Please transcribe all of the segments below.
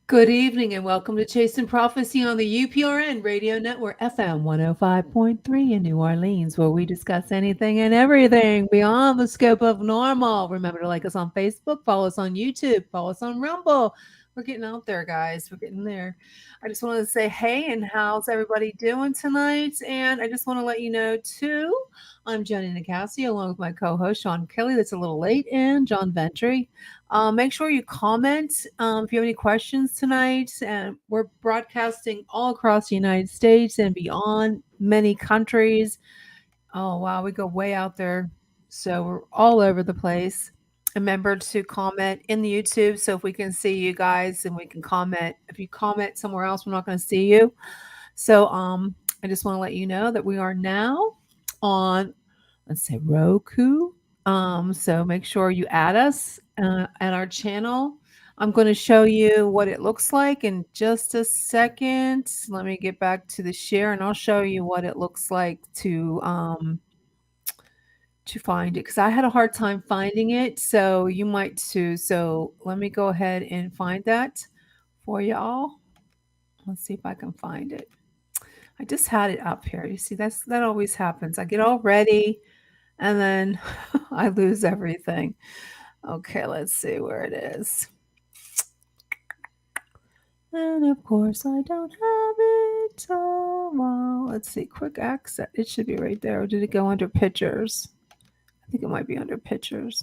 Good evening and welcome to Chasing Prophecy on the UPRN Radio Network FM 105.3 in New Orleans, where we discuss anything and everything beyond the scope of normal. Remember to like us on Facebook, follow us on YouTube, follow us on Rumble. We're getting out there, guys. We're getting there. I just wanted to say, hey, and how's everybody doing tonight? And I just want to let you know, too, I'm Jenny Nicasio, along with my co-host, Sean Kelly, that's a little late, and John Ventry. Make sure you comment if you have any questions tonight. And we're broadcasting all across the United States and beyond, many countries. Oh, wow, we go way out there. So we're all over the place. Remember to comment in the YouTube so if we can see you guys and we can comment. If you comment somewhere else, we're not going to see you. So I just want to let you know that we are now on, let's say, Roku. So make sure you add us at our channel. I'm going to show you what it looks like in just a second. Let me get back to the share and I'll show you what it looks like to find it because I had a hard time finding it. So you might too. So let me go ahead and find that for y'all. Let's see if I can find it. I just had it up here. You see, that always happens. I get all ready and then I lose everything. Okay, let's see where it is. And of course, I don't have it. Oh, well, let's see. Quick access. It should be right there. Or did it go under pictures? I think it might be under pictures.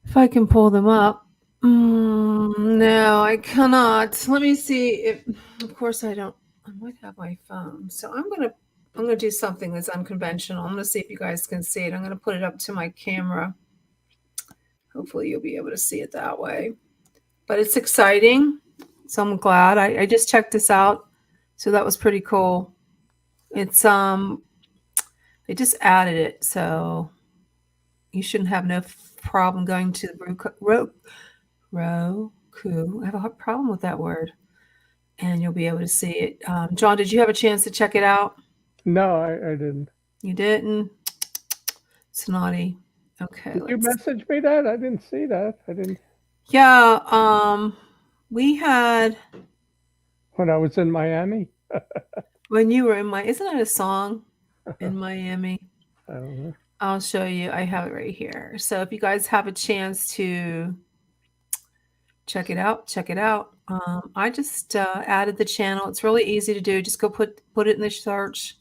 If I can pull them up. No, I cannot. Let me see. If, of course, I don't. I might have my phone. So I'm gonna do something that's unconventional. I'm gonna see if you guys can see it. I'm gonna put it up to my camera. Hopefully, you'll be able to see it that way. But it's exciting. So I'm glad. I just checked this out. So that was pretty cool. It's they just added it. So you shouldn't have no problem going to Roku. I have a problem with that word. And you'll be able to see it. John, did you have a chance to check it out? No, I didn't. You didn't? It's naughty. Okay. Did you message me that? I didn't see that. I didn't. Yeah. We had When I was in Miami. when you were in my. Isn't that a song? In Miami. I don't know. I'll show you. I have it right here. So if you guys have a chance to check it out, check it out. I just added the channel. It's really easy to do. Just go put it in the search.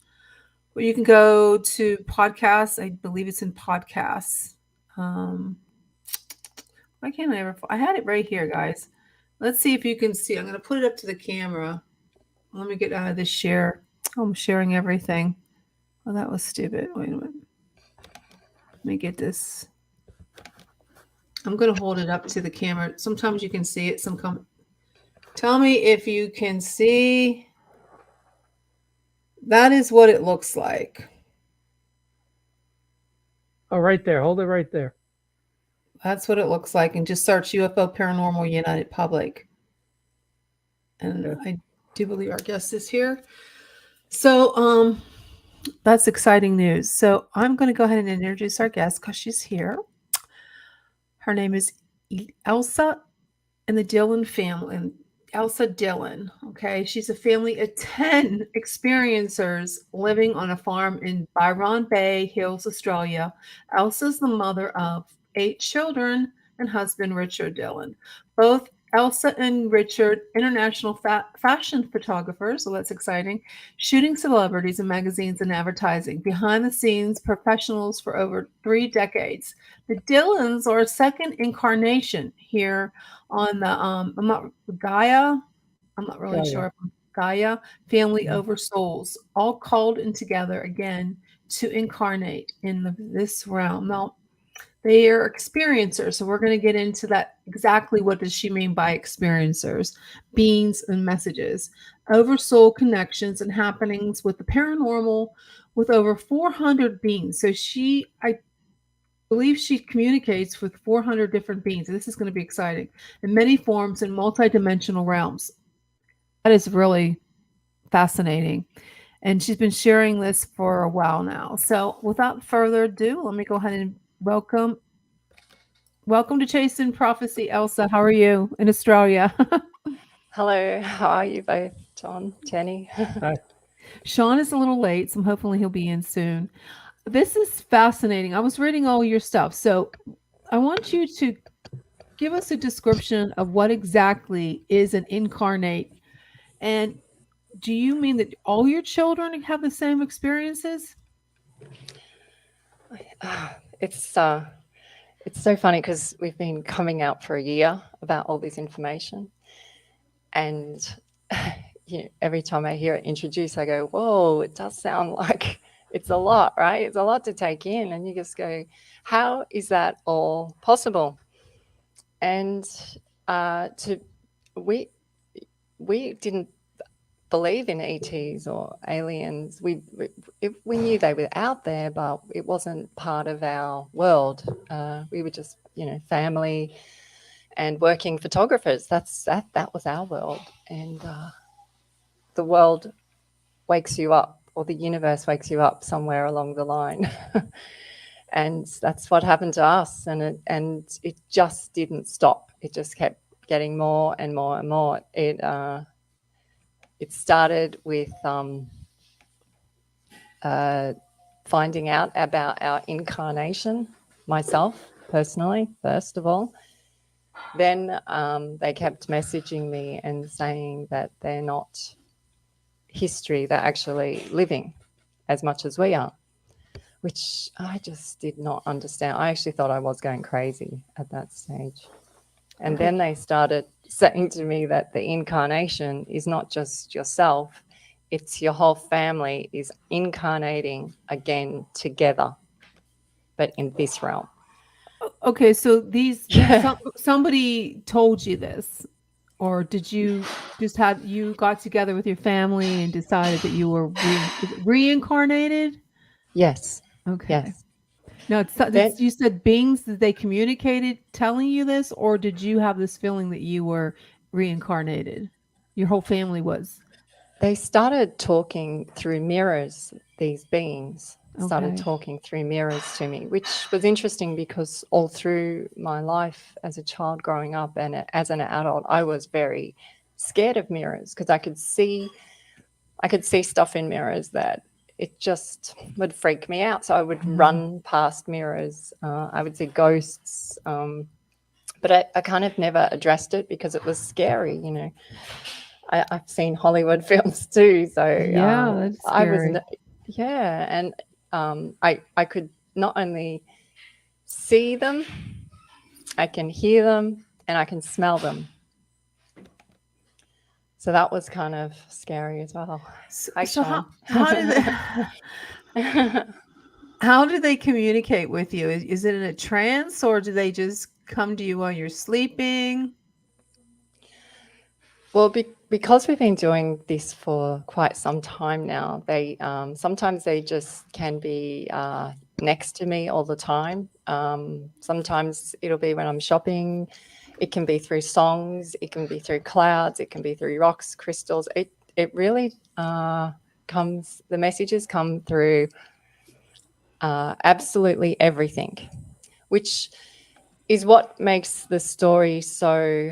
Or you can go to podcasts. I believe it's in podcasts. Why can't I ever? I had it right here, guys. Let's see if you can see. I'm going to put it up to the camera. Let me get out of this share. Oh, I'm sharing everything. Oh, that was stupid. Wait a minute. Let me get this. I'm going to hold it up to the camera. Sometimes you can see it. Tell me if you can see. That is what it looks like. Oh, right there. Hold it right there. That's what it looks like. And just search UFO Paranormal United Public. And yeah. I do believe our guest is here. So, that's exciting news. So I'm going to go ahead and introduce our guest because she's here. Her name is Elsa and the Dillon family. Elsa Dillon. Okay. She's a family of 10 experiencers living on a farm in Byron Bay Hills, Australia. Elsa's the mother of 8 children and husband Richard Dillon. Both Elsa and Richard, international fashion photographers, so that's exciting, shooting celebrities in magazines and advertising, behind the scenes professionals for over 3 decades. The Dillons are a second incarnation here on the GAIA. I'm not really sure. GAIA, Family Over Souls, all called in together again to incarnate in this realm. Now, they are experiencers, so we're going to get into that. Exactly what does she mean by experiencers, beings and messages, oversoul connections and happenings with the paranormal with over 400 beings. So I believe she communicates with 400 different beings. This is going to be exciting in many forms in multidimensional realms. That is really fascinating. And she's been sharing this for a while now. So without further ado, let me go ahead and welcome Welcome to Chasing Prophecy, Elsa. How are you in Australia? Hello, how are you both, John, Jenny? Hi. Sean is a little late, so hopefully he'll be in soon. This is fascinating. I was reading all your stuff, so I want you to give us a description of what exactly is an incarnate. And do you mean that all your children have the same experiences? It's uh, it's so funny because we've been coming out for a year about all this information, and every time I hear it introduced, I go, "Whoa, it does sound like it's a lot, right? It's a lot to take in." And you just go, "How is that all possible?" And to we we didn't believe in ETs or aliens. We knew they were out there, but it wasn't part of our world. We were just family and working photographers. That was our world, and the world wakes you up, or the universe wakes you up somewhere along the line. And that's what happened to us, and it just didn't stop. It just kept getting more and more and more. It started with finding out about our incarnation, myself personally, first of all. Then they kept messaging me and saying that they're not history, they're actually living as much as we are, which I just did not understand. I actually thought I was going crazy at that stage. And then they started saying to me that the incarnation is not just yourself, it's your whole family is incarnating again together, but in this realm. Okay, so somebody told you this, or did you just had you got together with your family and decided that you were reincarnated? Yes, Okay. yes. Now, Then you said beings that they communicated telling you this, or did you have this feeling that you were reincarnated? Your whole family was. they started talking through mirrors, these beings started Okay. talking through mirrors to me, which was interesting because all through my life as a child growing up and as an adult, I was very scared of mirrors because I could see stuff in mirrors that it just would freak me out. So I would Mhm. run past mirrors. I would see ghosts, but I kind of never addressed it because it was scary. I've seen Hollywood films too, so Yeah, that's I was, scary. yeah, and I could not only see them, I can hear them, and I can smell them. So that was kind of scary as well. So, Hi, so Sean. how did they, how do they communicate with you? Is it in a trance, or do they just come to you while you're sleeping? Well, because we've been doing this for quite some time now, they sometimes they just can be next to me all the time. Sometimes it'll be when I'm shopping. It can be through songs. It can be through clouds. It can be through rocks, crystals. It really comes. The messages come through absolutely everything, which is what makes the story so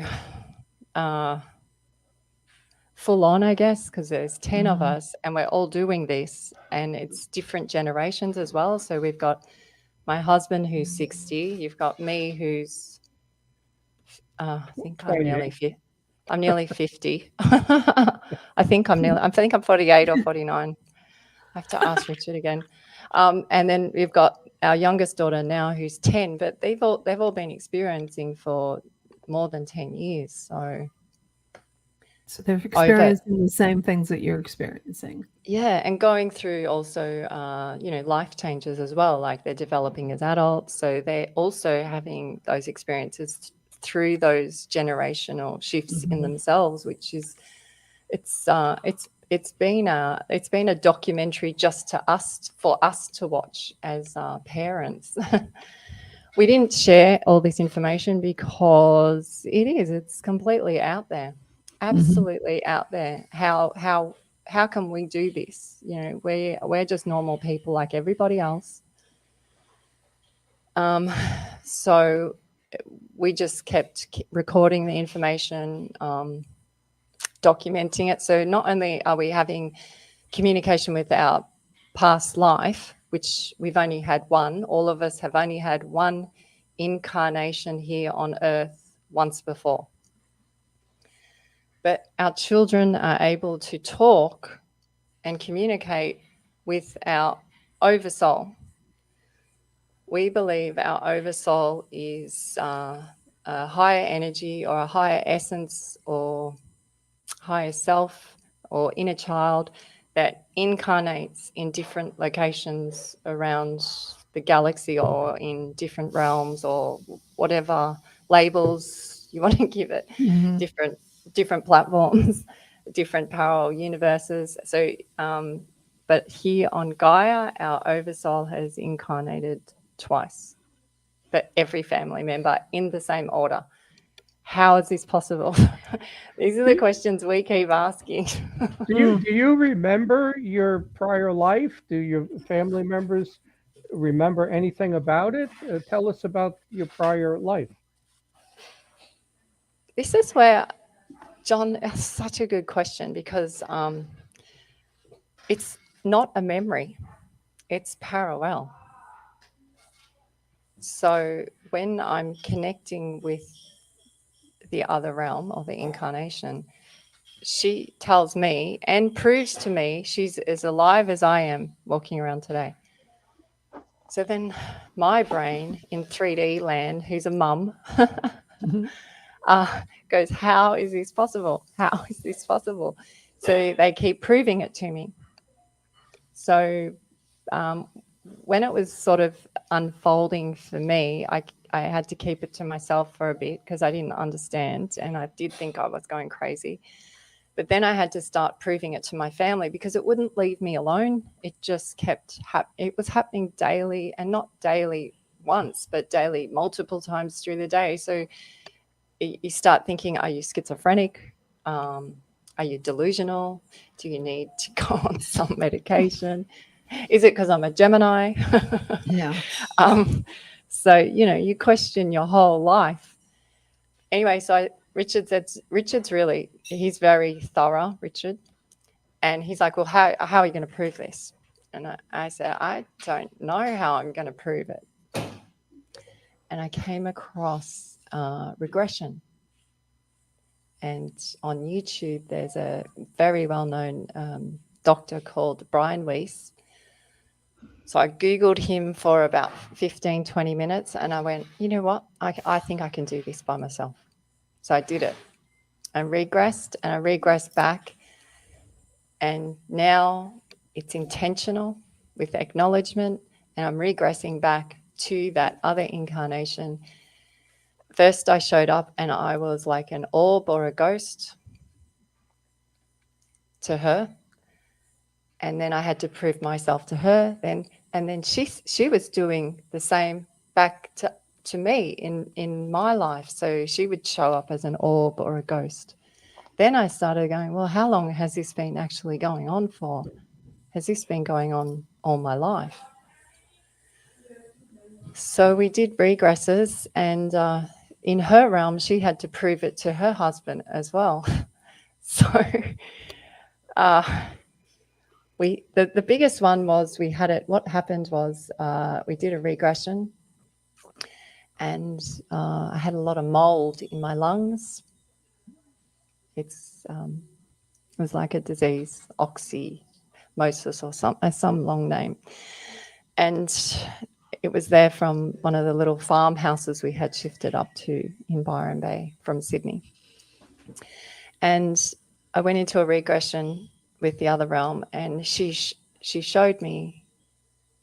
full on, I guess, because there's 10 of Mhm. us and we're all doing this, and it's different generations as well. So we've got my husband who's 60, you've got me who's I think Twenty-eight. I'm nearly 50. I think I'm 48 or 49. I have to ask Richard again. And then we've got our youngest daughter now who's 10, but they've all been experiencing for more than 10 years. So So they're over experiencing the same things that you're experiencing. Yeah, and going through also, life changes as well. Like they're developing as adults, so they're also having those experiences through those generational shifts in Mhm. themselves, which is it's been a documentary just to us for us to watch as parents. We didn't share all this information because it's completely out there, Mhm. absolutely out there. How can we do this? We're just normal people like everybody else. So we just kept recording the information, documenting it. So not only are we having communication with our past life, which we've only had one, all of us have only had one incarnation here on earth once before. But our children are able to talk and communicate with our oversoul. We believe our oversoul is a higher energy or a higher essence or higher self or inner child that incarnates in different locations around the galaxy or in different realms or whatever labels you want to give it, different platforms, different parallel universes. So, but here on Gaia, our oversoul has incarnated twice for every family member in the same order. How is this possible? These are the questions we keep asking. Do you remember your prior life? Do your family members remember anything about it? Tell us about your prior life. This is where, John, that's such a good question because it's not a memory, it's parallel. So when I'm connecting with the other realm or the incarnation, she tells me and proves to me she's as alive as I am walking around today. So then my brain in 3D land, who's a mum, goes, how is this possible? How is this possible? So they keep proving it to me. So when it was sort of unfolding for me, I had to keep it to myself for a bit because I didn't understand and I did think I was going crazy. But then I had to start proving it to my family because it wouldn't leave me alone. It just kept it was happening daily, and not daily once, but daily multiple times through the day. So you start thinking, are you schizophrenic? Are you delusional? Do you need to go on some medication? Is it because I'm a Gemini? Yeah. So, you question your whole life. Anyway, so Richard's really, he's very thorough, Richard. And he's like, well, how are you going to prove this? And I said, I don't know how I'm going to prove it. And I came across regression. And on YouTube, there's a very well-known doctor called Brian Weiss. So I Googled him for about 15, 20 minutes and I went, you know what? I think I can do this by myself. So I did it. I regressed back. And now it's intentional with acknowledgement. And I'm regressing back to that other incarnation. First, I showed up and I was like an orb or a ghost to her. And then I had to prove myself to her. And then she was doing the same back to me in my life. So she would show up as an orb or a ghost. Then I started going, well, how long has this been actually going on for? Has this been going on all my life? So we did regresses, and in her realm, she had to prove it to her husband as well. So the biggest one was we had it. What happened was we did a regression, and I had a lot of mold in my lungs. It was like a disease, oxymosis or some long name, and it was there from one of the little farmhouses we had shifted up to in Byron Bay from Sydney. And I went into a regression with the other realm, and she showed me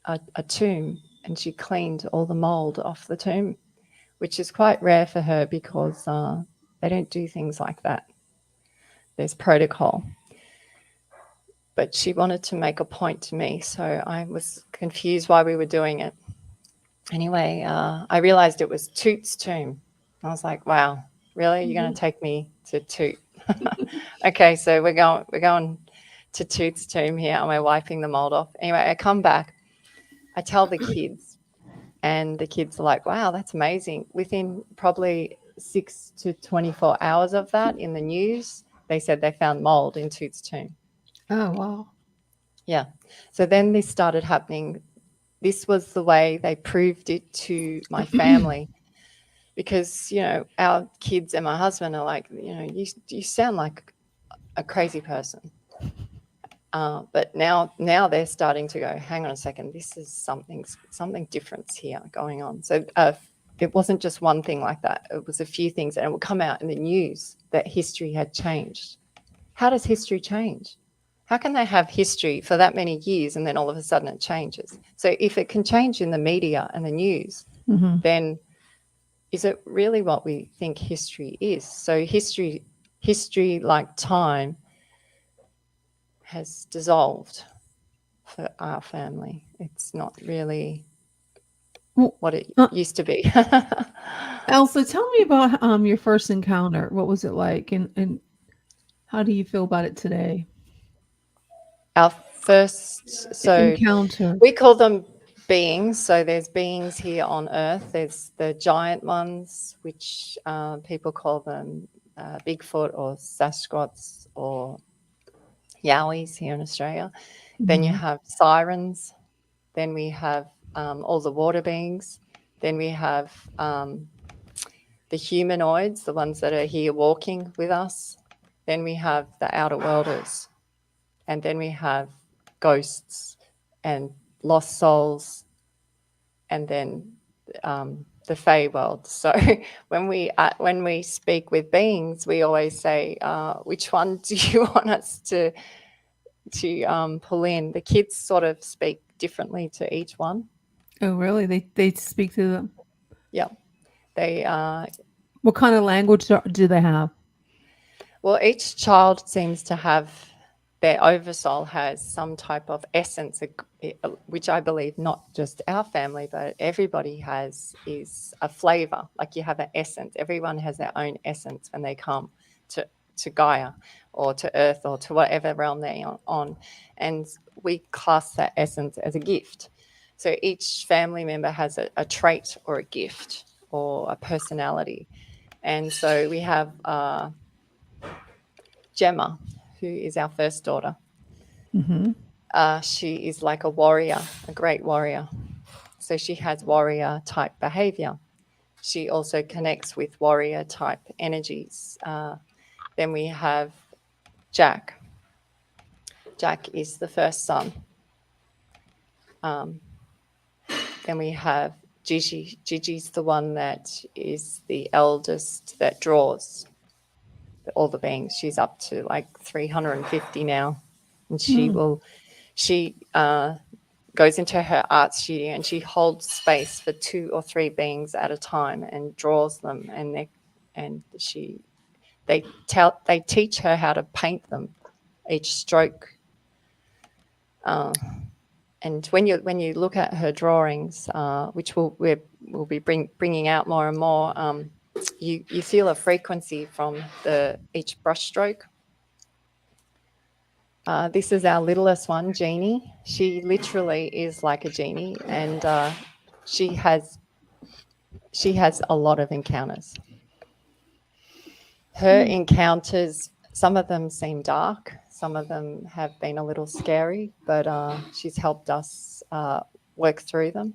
a tomb, and she cleaned all the mold off the tomb, which is quite rare for her because they don't do things like that. There's protocol. But she wanted to make a point to me, so I was confused why we were doing it. Anyway, I realized it was Toot's tomb. I was like, wow, really? You're going to take me to Toot? Okay, so we're going to Toot's tomb here, and we're wiping the mold off. Anyway, I come back. I tell the kids, And the kids are like, wow, that's amazing. Within probably 6 to 24 hours of that in the news, they said they found mold in Toot's tomb. Oh, wow. Yeah. So then this started happening. This was the way they proved it to my family because, our kids and my husband are like, you sound like a crazy person. But now they're starting to go, hang on a second, this is something different here going on. So it wasn't just one thing like that. It was a few things, and it would come out in the news that history had changed. How does history change? How can they have history for that many years and then all of a sudden it changes? So if it can change in the media and the news, then is it really what we think history is? So history like time has dissolved for our family. It's not really what it used to be. Elsa, tell me about your first encounter. What was it like, and how do you feel about it today? Our first, so Encounter. we call them beings. So there's beings here on Earth. There's the giant ones, which people call them Bigfoot or Sasquatch or Yowies here in Australia. Then you have sirens. Then we have all the water beings. Then we have the humanoids, the ones that are here walking with us. Then we have the outer worlders. And then we have ghosts and lost souls. And then the Fey world. So when we speak with beings, we always say, which one do you want us to pull in? The kids sort of speak differently to each one. Oh, really? They speak to them. Yeah, they. What kind of language do they have? Well, each child seems to have their oversoul has some type of essence, which I believe not just our family, but everybody has, is a flavor. Like you have an essence. Everyone has their own essence when they come to Gaia or to Earth or to whatever realm they're on. And we class that essence as a gift. So each family member has a trait or a gift or a personality. And so we have Gemma, who is our first daughter. She is like a warrior, a great warrior. So she has warrior type behavior. She also connects with warrior type energies. Then we have Jack. Jack is the first son. Then we have Gigi. Gigi's the one that is the eldest that draws all the beings. She's up to like 350 now. And she goes into her art studio and she holds space for 2 or 3 beings at a time and draws them. And they teach her how to paint them, each stroke. And when you look at her drawings, which we'll be bringing out more and more, you feel a frequency from each brush stroke. This is our littlest one, Jeannie. She literally is like a genie, and she has a lot of encounters. Her encounters, some of them seem dark, some of them have been a little scary, but she's helped us work through them.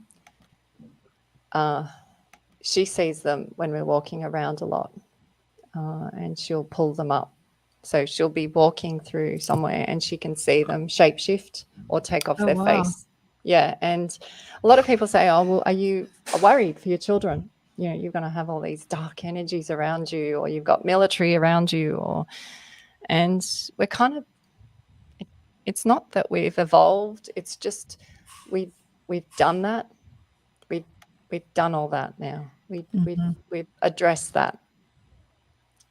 She sees them when we're walking around a lot, and she'll pull them up. So she'll be walking through somewhere and she can see them shapeshift or take off their face. Yeah. And a lot of people say, oh, well, are you worried for your children? You're going to have all these dark energies around you, or you've got military around you, and we're kind of, it's not that we've evolved. It's just we've done that. We've done all that now. We've addressed that.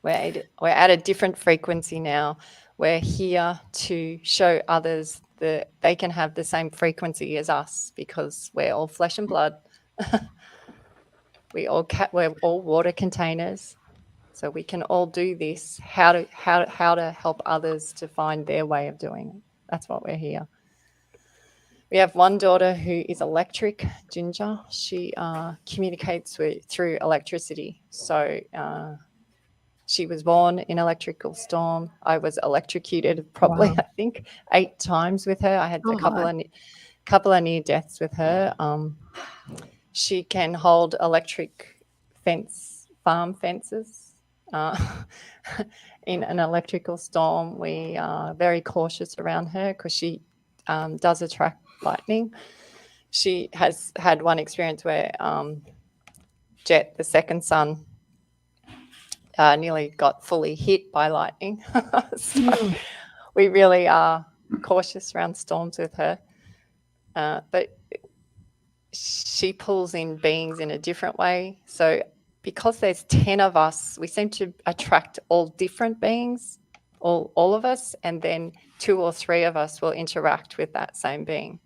We're at a different frequency now. We're here to show others that they can have the same frequency as us, because we're all flesh and blood. we're all water containers, so we can all do this. How to help others to find their way of doing it. That's what we're here. We have one daughter who is electric, Ginger. She communicates through electricity. So she was born in electrical storm. I was electrocuted probably, Wow. I think, 8 times with her. I had Oh a couple my. of near deaths with her. She can hold electric farm fences. In an electrical storm, we are very cautious around her because she does attract lightning. She has had one experience where Jet, the second son, nearly got fully hit by lightning. So we really are cautious around storms with her. But she pulls in beings in a different way. So because there's 10 of us, we seem to attract all different beings, all of us, and then 2 or 3 of us will interact with that same being.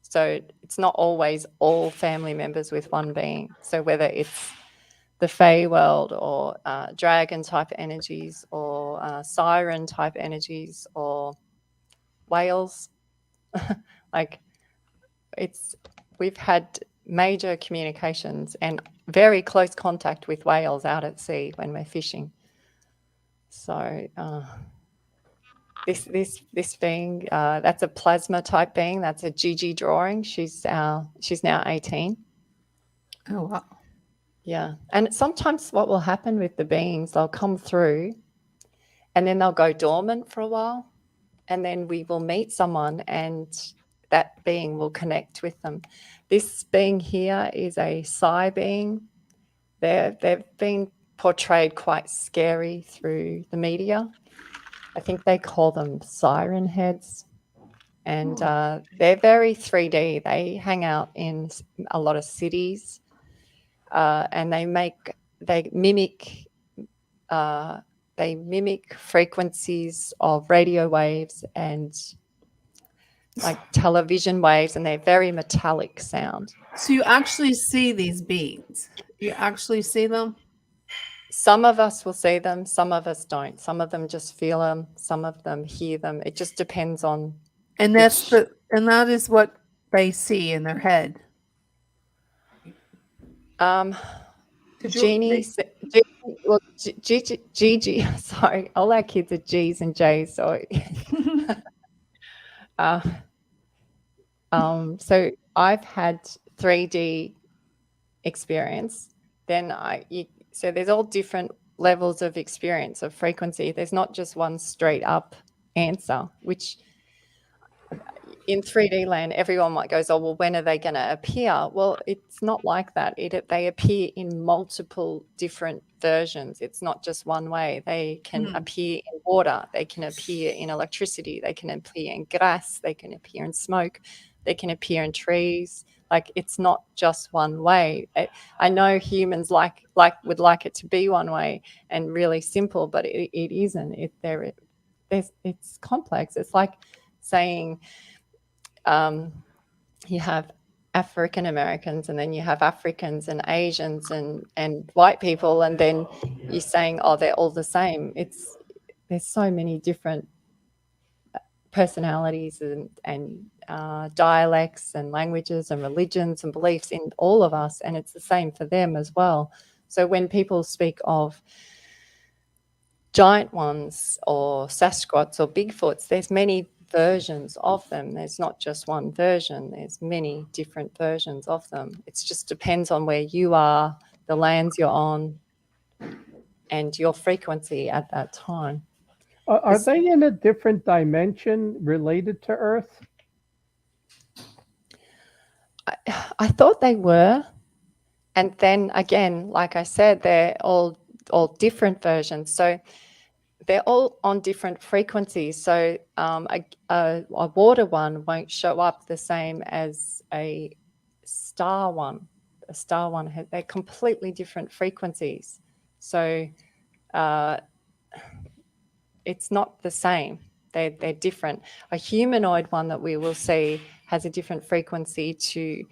So it's not always all family members with one being. So whether it's the Fey world or dragon type energies or siren type energies or whales, like we've had major communications and very close contact with whales out at sea when we're fishing. So this being, that's a plasma type being. That's a Gigi drawing. She's now 18. Oh wow. Yeah. And sometimes what will happen with the beings, they'll come through and then they'll go dormant for a while. And then we will meet someone and that being will connect with them. This being here is a Psi being. They've been portrayed quite scary through the media. I think they call them siren heads. And they're very 3D. They hang out in a lot of cities. And they mimic frequencies of radio waves and like television waves, and they're very metallic sound. So you actually see these beings? You actually see them? Some of us will see them, some of us don't. Some of them just feel them, some of them hear them. It just depends on. And that is what they see in their head. Gigi, sorry, all our kids are G's and J's, so so I've had 3D experience. Then so there's all different levels of experience of frequency. There's not just one straight up answer, which in 3D land, everyone might go, oh, well, when are they going to appear? Well, it's not like that. They appear in multiple different versions. It's not just one way. They can appear in water. They can appear in electricity. They can appear in grass. They can appear in smoke. They can appear in trees. Like, it's not just one way. I know humans would like it to be one way and really simple, but it isn't. It's complex. It's like saying you have African Americans and then you have Africans and Asians and white people, and then you're saying, oh, they're all the same. There's so many different personalities and dialects and languages and religions and beliefs in all of us, and it's the same for them as well. So when people speak of giant ones or Sasquatch or Bigfoots, there's many versions of them. There's not just one version. There's many different versions of them. It just depends on where you are, the lands you're on, and your frequency at that time. Are they in a different dimension related to Earth? I thought they were. And then again, like I said, they're all different versions. So they're all on different frequencies. So a water one won't show up the same as a star one. A star one they're completely different frequencies. So it's not the same. They're different. A humanoid one that we will see has a different frequency to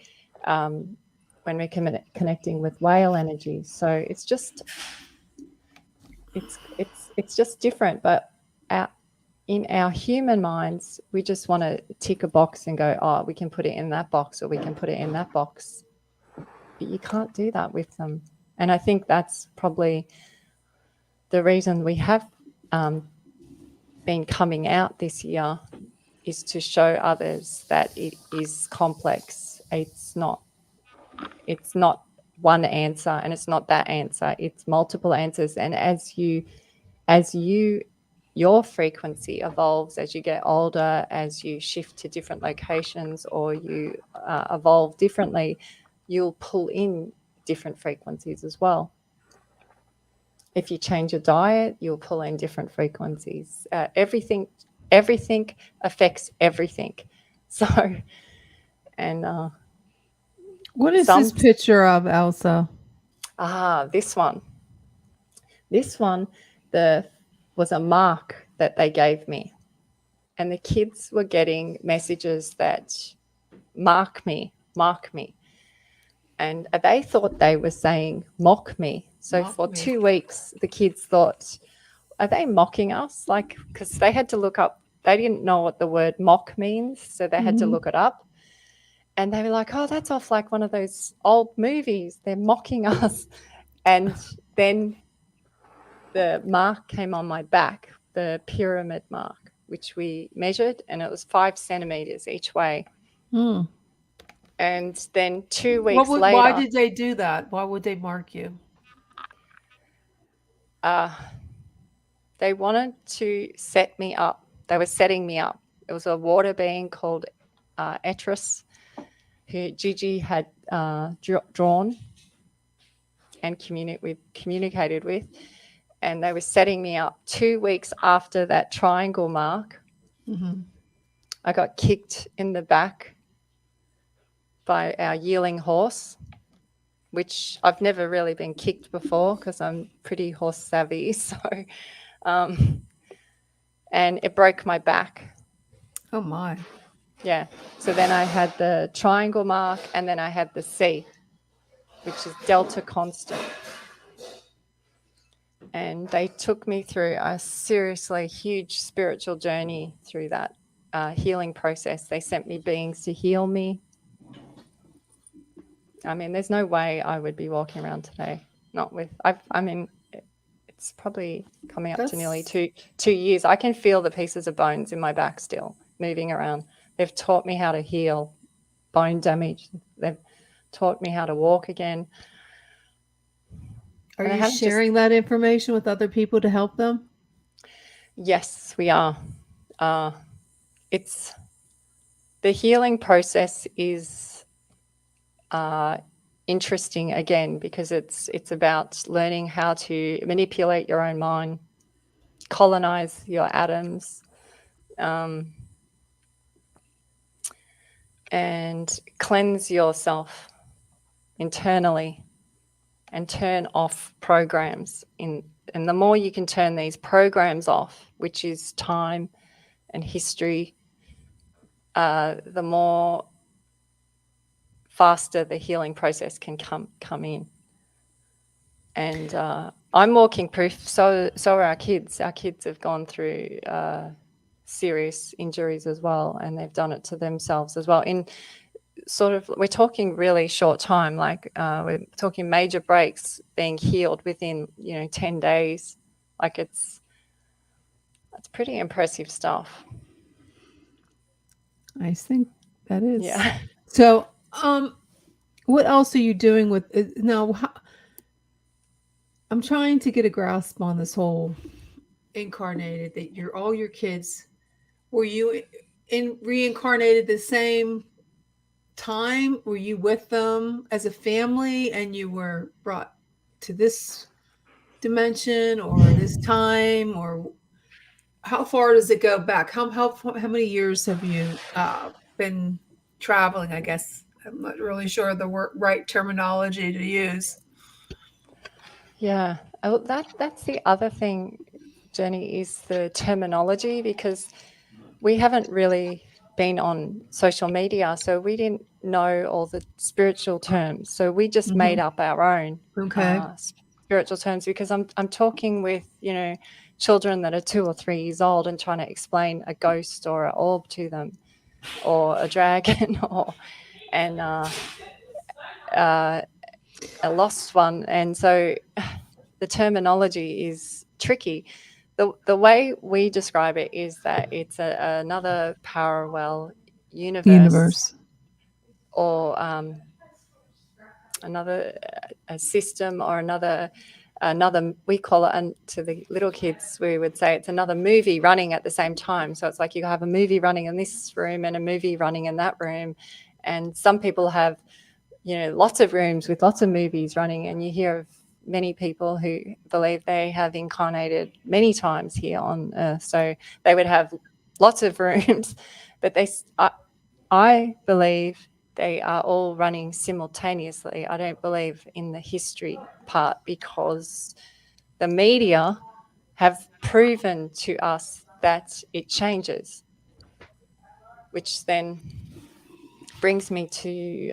when we're connecting with whale energy. So it's just different. But in our human minds, we just want to tick a box and go, oh, we can put it in that box or we can put it in that box. But you can't do that with them. And I think that's probably the reason we have been coming out this year, is to show others that it is complex. It's not one answer, and it's not that answer. It's multiple answers. And as your frequency evolves as you get older, as you shift to different locations or you evolve differently, you'll pull in different frequencies as well. If you change your diet, you'll pull in different frequencies. Everything affects everything. So, and What is this picture of, Elsa? this one was a mark that they gave me, and the kids were getting messages that mark me, and they thought they were saying mock me. So for 2 weeks, the kids thought, are they mocking us? Like, because they had to look up, they didn't know what the word mock means, so they had to look it up. And they were like, oh, that's off like one of those old movies. They're mocking us. And then the mark came on my back, the pyramid mark, which we measured, and it was 5 centimeters each way. And then 2 weeks later. Why did they do that? Why would they mark you? They wanted to set me up. They were setting me up. It was a water being called Etrus, who Gigi had drawn and communicated with. And they were setting me up 2 weeks after that triangle mark. I got kicked in the back by our yearling horse, which I've never really been kicked before because I'm pretty horse savvy. So, and it broke my back. Oh my. Yeah. So then I had the triangle mark, and then I had the C, which is delta constant. And they took me through a seriously huge spiritual journey through that healing process. They sent me beings to heal me. I mean, there's no way I would be walking around today not with. It's probably coming up to nearly two years. I can feel the pieces of bones in my back still moving around. They've taught me how to heal bone damage. They've taught me how to walk again. Are you sharing that information with other people to help them? Yes, we are. It's the healing process is interesting again because it's about learning how to manipulate your own mind, colonize your atoms, and cleanse yourself internally and turn off programs. And the more you can turn these programs off, which is time and history, the more faster the healing process can come in. And I'm walking proof. So are our kids. Our kids have gone through serious injuries as well, and they've done it to themselves as well. In sort of, we're talking really short time, like we're talking major breaks being healed within 10 days. Like it's pretty impressive stuff. I think that is. Yeah. So what else are you doing with it now? I'm trying to get a grasp on this whole incarnated, that all your kids, were you reincarnated the same time? Were you with them as a family and you were brought to this dimension or this time, or how far does it go back? How many years have you been traveling? I guess I'm not really sure the right terminology to use. Yeah, that's the other thing, Jenny, is the terminology, because we haven't really been on social media, so we didn't know all the spiritual terms. So we just made up our own spiritual terms, because I'm talking with children that are 2 or 3 years old and trying to explain a ghost or an orb to them, or a dragon, or and a lost one. And so the terminology is tricky. The way we describe it is that it's another parallel universe, or another a system, or another, we call it, and to the little kids we would say it's another movie running at the same time. So it's like you have a movie running in this room and a movie running in that room, and some people have, you know, lots of rooms with lots of movies running, and you hear of many people who believe they have incarnated many times here on Earth. So they would have lots of rooms, but I believe they are all running simultaneously. I don't believe in the history part, because the media have proven to us that it changes, which then brings me to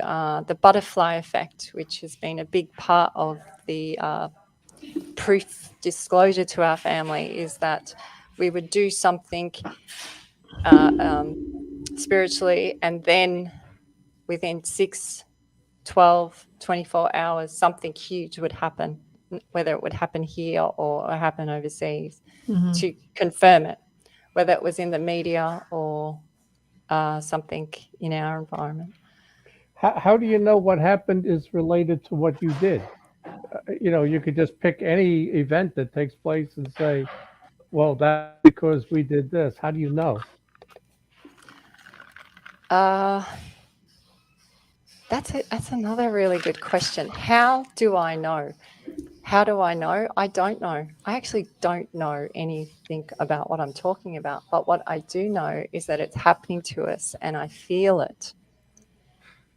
the butterfly effect, which has been a big part of the proof disclosure to our family, is that we would do something spiritually, and then within 6, 12, 24 hours, something huge would happen, whether it would happen here or happen overseas, to confirm it, whether it was in the media or something in our environment. How do you know what happened is related to what you did? You know, you could just pick any event that takes place and say, well, that's because we did this. How do you know? That's another really good question. How do I know? How do I know? I don't know. I actually don't know anything about what I'm talking about. But what I do know is that it's happening to us, and I feel it.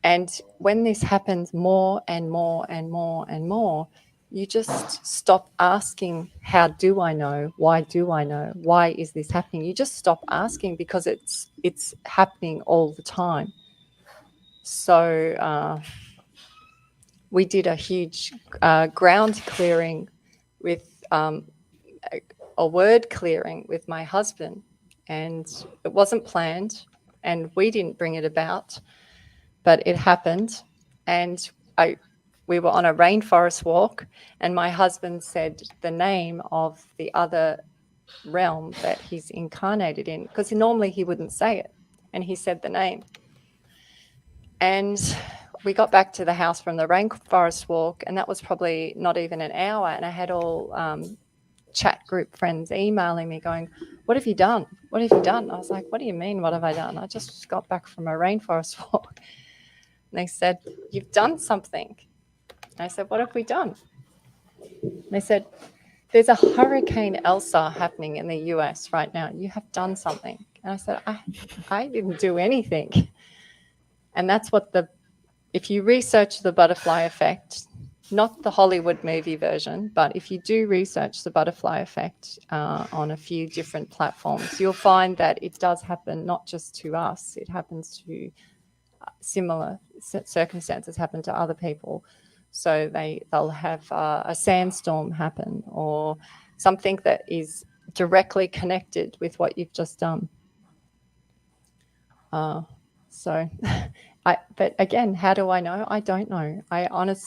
And when this happens more and more and more and more, you just stop asking, how do I know? Why do I know? Why is this happening? You just stop asking, because it's happening all the time. So we did a huge ground clearing with a word clearing with my husband, and it wasn't planned, and we didn't bring it about, but it happened. And we were on a rainforest walk, and my husband said the name of the other realm that he's incarnated in, because normally he wouldn't say it, and he said the name. And we got back to the house from the rainforest walk, and that was probably not even an hour, and I had all chat group friends emailing me going, what have you done? What have you done? I was like, what do you mean, what have I done? I just got back from a rainforest walk. And they said, you've done something. And I said, what have we done? And they said, there's a Hurricane Elsa happening in the US right now. You have done something. And I said, I didn't do anything. And that's what if you research the butterfly effect, not the Hollywood movie version, but if you do research the butterfly effect on a few different platforms, you'll find that it does happen not just to us, it happens to similar circumstances happen to other people. So they'll have a sandstorm happen, or something that is directly connected with what you've just done. But again, how do I know? I don't know.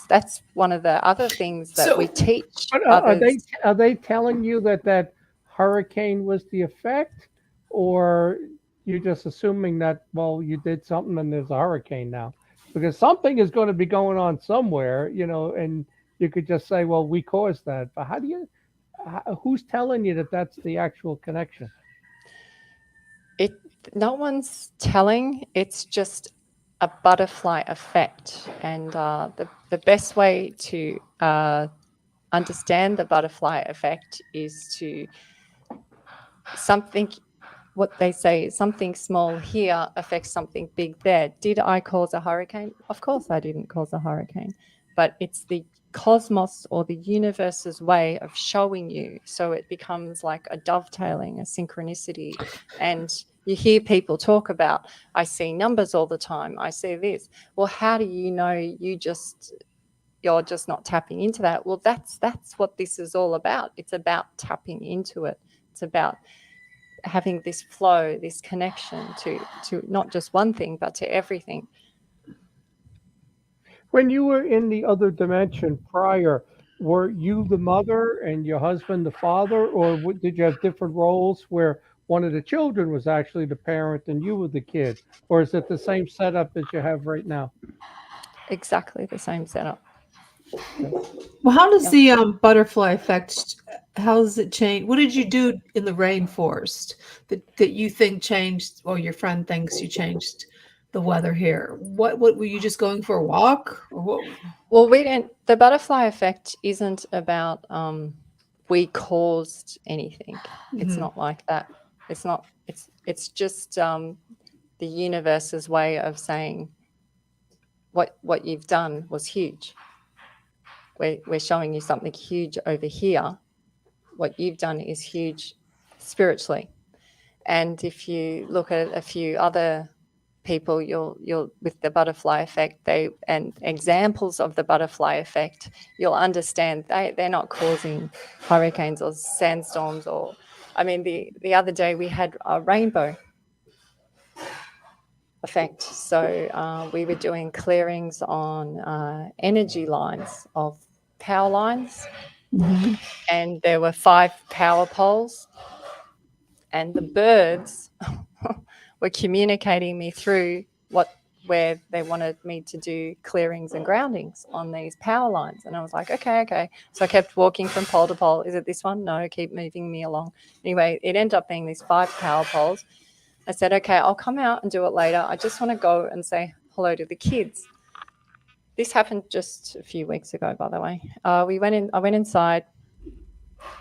That's one of the other things that we teach But others. are they telling you that hurricane was the effect, or you're just assuming that, well, you did something and there's a hurricane now? Because something is going to be going on somewhere, you know, and you could just say, well, we caused that. But who's telling you that that's the actual connection? No one's telling. It's just a butterfly effect, and the best way to understand the butterfly effect is to what they say, something small here affects something big there. Did I cause a hurricane? Of course I didn't cause a hurricane, but it's the cosmos or the universe's way of showing you. So it becomes like a dovetailing, a synchronicity. And you hear people talk about, I see numbers all the time, I see this. Well, how do you know you're just not tapping into that? Well, that's what this is all about. It's about tapping into it. It's about having this flow, this connection to not just one thing, but to everything. When you were in the other dimension prior, were you the mother and your husband the father, or did you have different roles where one of the children was actually the parent and you were the kid? Or is it the same setup as you have right now? Exactly the same setup. Well, how does Yeah. the butterfly effect? How does it change? What did you do in the rainforest that you think changed, or your friend thinks you changed the weather here? What were you just going for a walk, or what? Well, we didn't. The butterfly effect isn't about we caused anything. It's Mhm. not like that. It's not. It's just the universe's way of saying what you've done was huge. We're showing you something huge over here. What you've done is huge spiritually. And if you look at a few other people, you'll with the butterfly effect, and examples of the butterfly effect, you'll understand they're not causing hurricanes or sandstorms. Or I mean, the other day we had a rainbow effect. So we were doing clearings on energy lines of power lines, Mhm. and there were 5 power poles, and the birds were communicating me through where they wanted me to do clearings and groundings on these power lines. And I was like, okay. So I kept walking from pole to pole. Is it this one? No, keep moving me along. Anyway, it ended up being these 5 power poles. I said, okay, I'll come out and do it later. I just want to go and say hello to the kids. This happened just a few weeks ago, by the way. I went inside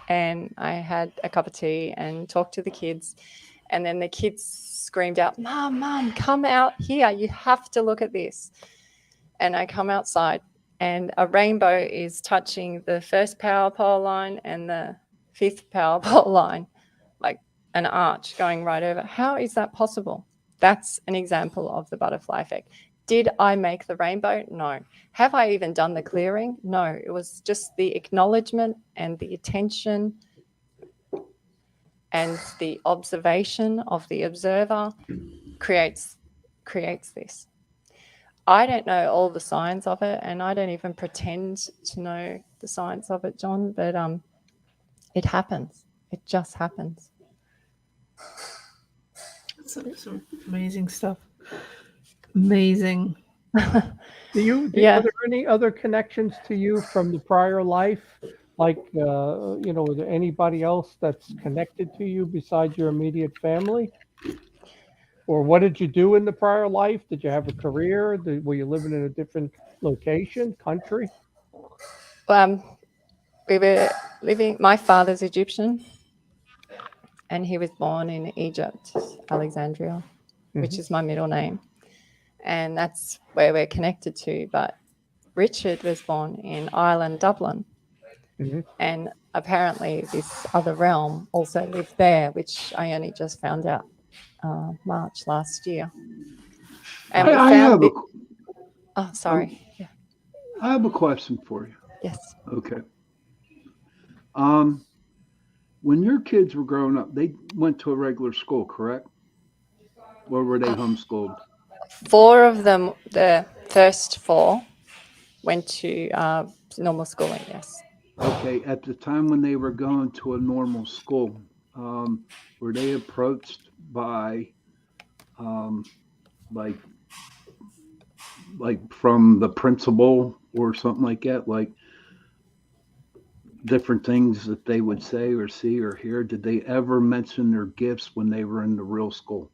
and I had a cup of tea and talked to the kids. And then the kids screamed out, Mom, come out here. You have to look at this. And I come outside and a rainbow is touching the first power pole line and the 5th power pole line, like an arch going right over. How is that possible? That's an example of the butterfly effect. Did I make the rainbow? No. Have I even done the clearing? No. It was just the acknowledgement and the attention and the observation of the observer creates this. I don't know all the science of it, and I don't even pretend to know the science of it, John, but it happens. It just happens. Some amazing stuff. Amazing. Are Yeah. there any other connections to you from the prior life? Like, is there anybody else that's connected to you besides your immediate family? Or what did you do in the prior life? Did you have a career? Were you living in a different location, country? Um, we were living, my father's Egyptian, and he was born in Egypt, Alexandria, which is my middle name. And that's where we're connected to. But Richard was born in Ireland, Dublin. Mhm. And apparently this other realm also lived there, which I only just found out March last year. And we I found have a, it. Oh, sorry. Yeah. I have a question for you. Yes. Okay. Um, when your kids were growing up, they went to a regular school, correct? Or were they homeschooled? 4 of them, the first 4, went to normal schooling, yes. Okay. At the time when they were going to a normal school, were they approached by, um, like, from the principal or something like that? Like different things that they would say or see or hear? Did they ever mention their gifts when they were in the real school?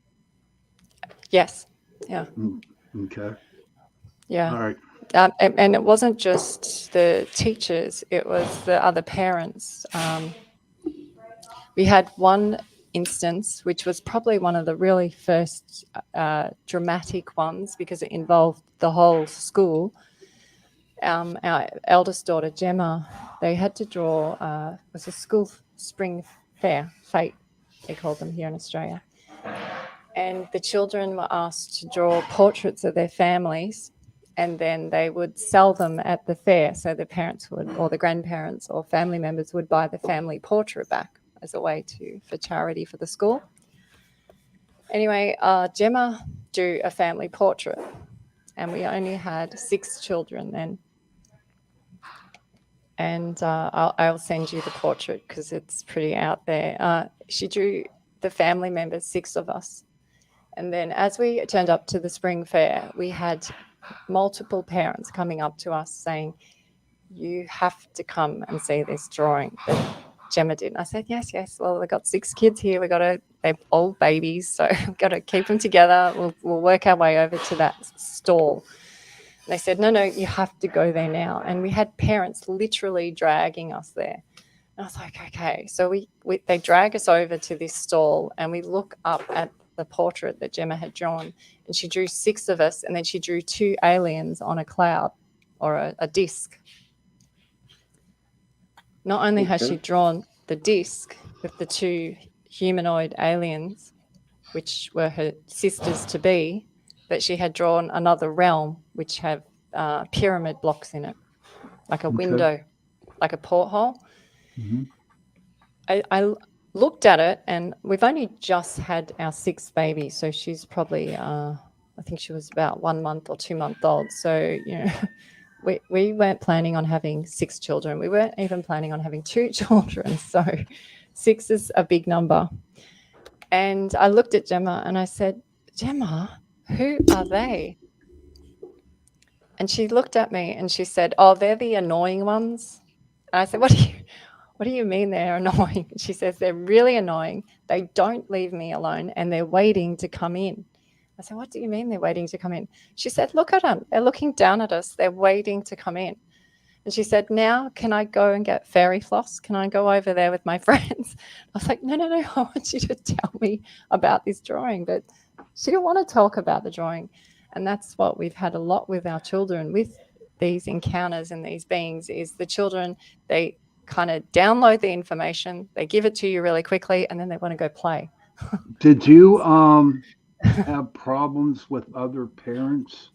Yes. Yeah. Okay. Yeah. All right. And it wasn't just the teachers, it was the other parents. We had one instance, which was probably one of the really first dramatic ones because it involved the whole school. Our eldest daughter, Gemma, they had to draw, it was a school spring fair, fete, they called them here in Australia. And the children were asked to draw portraits of their families, and then they would sell them at the fair. So the parents would, or the grandparents or family members would buy the family portrait back. as a way for charity for the school. Anyway, Gemma drew a family portrait, and we only had 6 children then. And I'll send you the portrait because it's pretty out there. She drew the family members, 6 of us. And then as we turned up to the spring fair, we had multiple parents coming up to us saying, you have to come and see this drawing that Gemma did. And I said, yes. Well, we've got 6 kids here. They're old babies, so we've got to keep them together. We'll work our way over to that stall. They said, no, you have to go there now. And we had parents literally dragging us there. And I was like, okay. So they drag us over to this stall, and we look up at the portrait that Gemma had drawn. And she drew 6 of us, and then she drew 2 aliens on a cloud or a disc. Not only has she drawn the disc with the 2 humanoid aliens, which were her sisters to be, but she had drawn another realm which have pyramid blocks in it, like a window, like a porthole. Mm-hmm. I looked at it, and we've only just had our 6th baby, so she's probably, I think she was about 1 month or 2 months old. So, we weren't planning on having 6 children. We weren't even planning on having 2 children. So 6 is a big number. And I looked at Gemma and I said, Gemma, who are they? And she looked at me and she said, oh, they're the annoying ones. And I said, what do you mean they're annoying? And she says, they're really annoying. They don't leave me alone, and they're waiting to come in. I said, what do you mean they're waiting to come in? She said, look at them. They're looking down at us. They're waiting to come in. And she said, now can I go and get fairy floss? Can I go over there with my friends? I was like, no, I want you to tell me about this drawing. But she didn't want to talk about the drawing. And that's what we've had a lot with our children with these encounters and these beings is the children, they kind of download the information, they give it to you really quickly, and then they want to go play. Did you have problems with other parents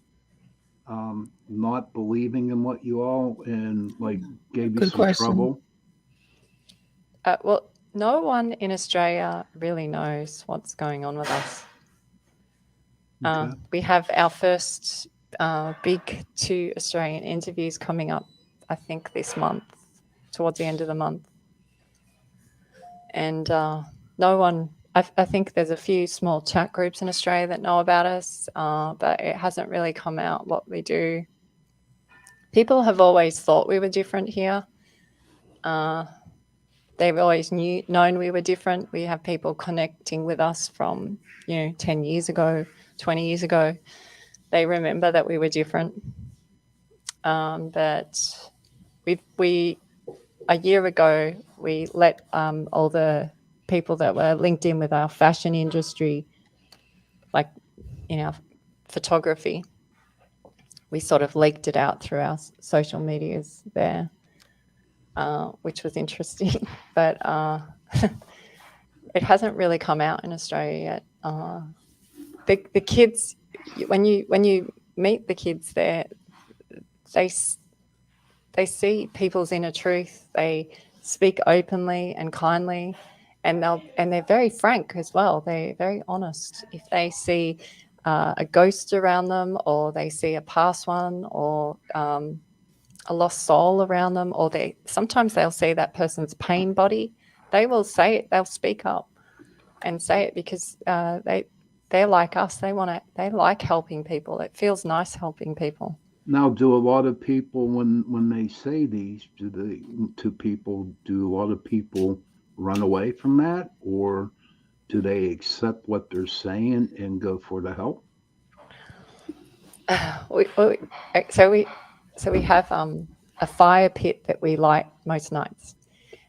not believing in what you all and like gave you Good some question. trouble? Well, no one in Australia really knows what's going on with us. Okay. We have our first big 2 Australian interviews coming up, I think this month, towards the end of the month. And no one, I think there's a few small chat groups in Australia that know about us, but it hasn't really come out what we do. People have always thought we were different here. They've always known we were different. We have people connecting with us from, 10 years ago, 20 years ago. They remember that we were different. But we a year ago, we let all the people that were linked in with our fashion industry, like in our photography, we sort of leaked it out through our social medias there, which was interesting. But it hasn't really come out in Australia yet. The kids, when you meet the kids there, they see people's inner truth. They speak openly and kindly, and they're very frank as well. They're very honest. If they see a ghost around them, or they see a past one, or a lost soul around them, or sometimes they'll see that person's pain body, they will say it. They'll speak up and say it because they're like us. They like helping people. It feels nice helping people. Now, do a lot of people, when they say these to people, do a lot of people run away from that, or do they accept what they're saying and go for the help? So we have a fire pit that we light most nights,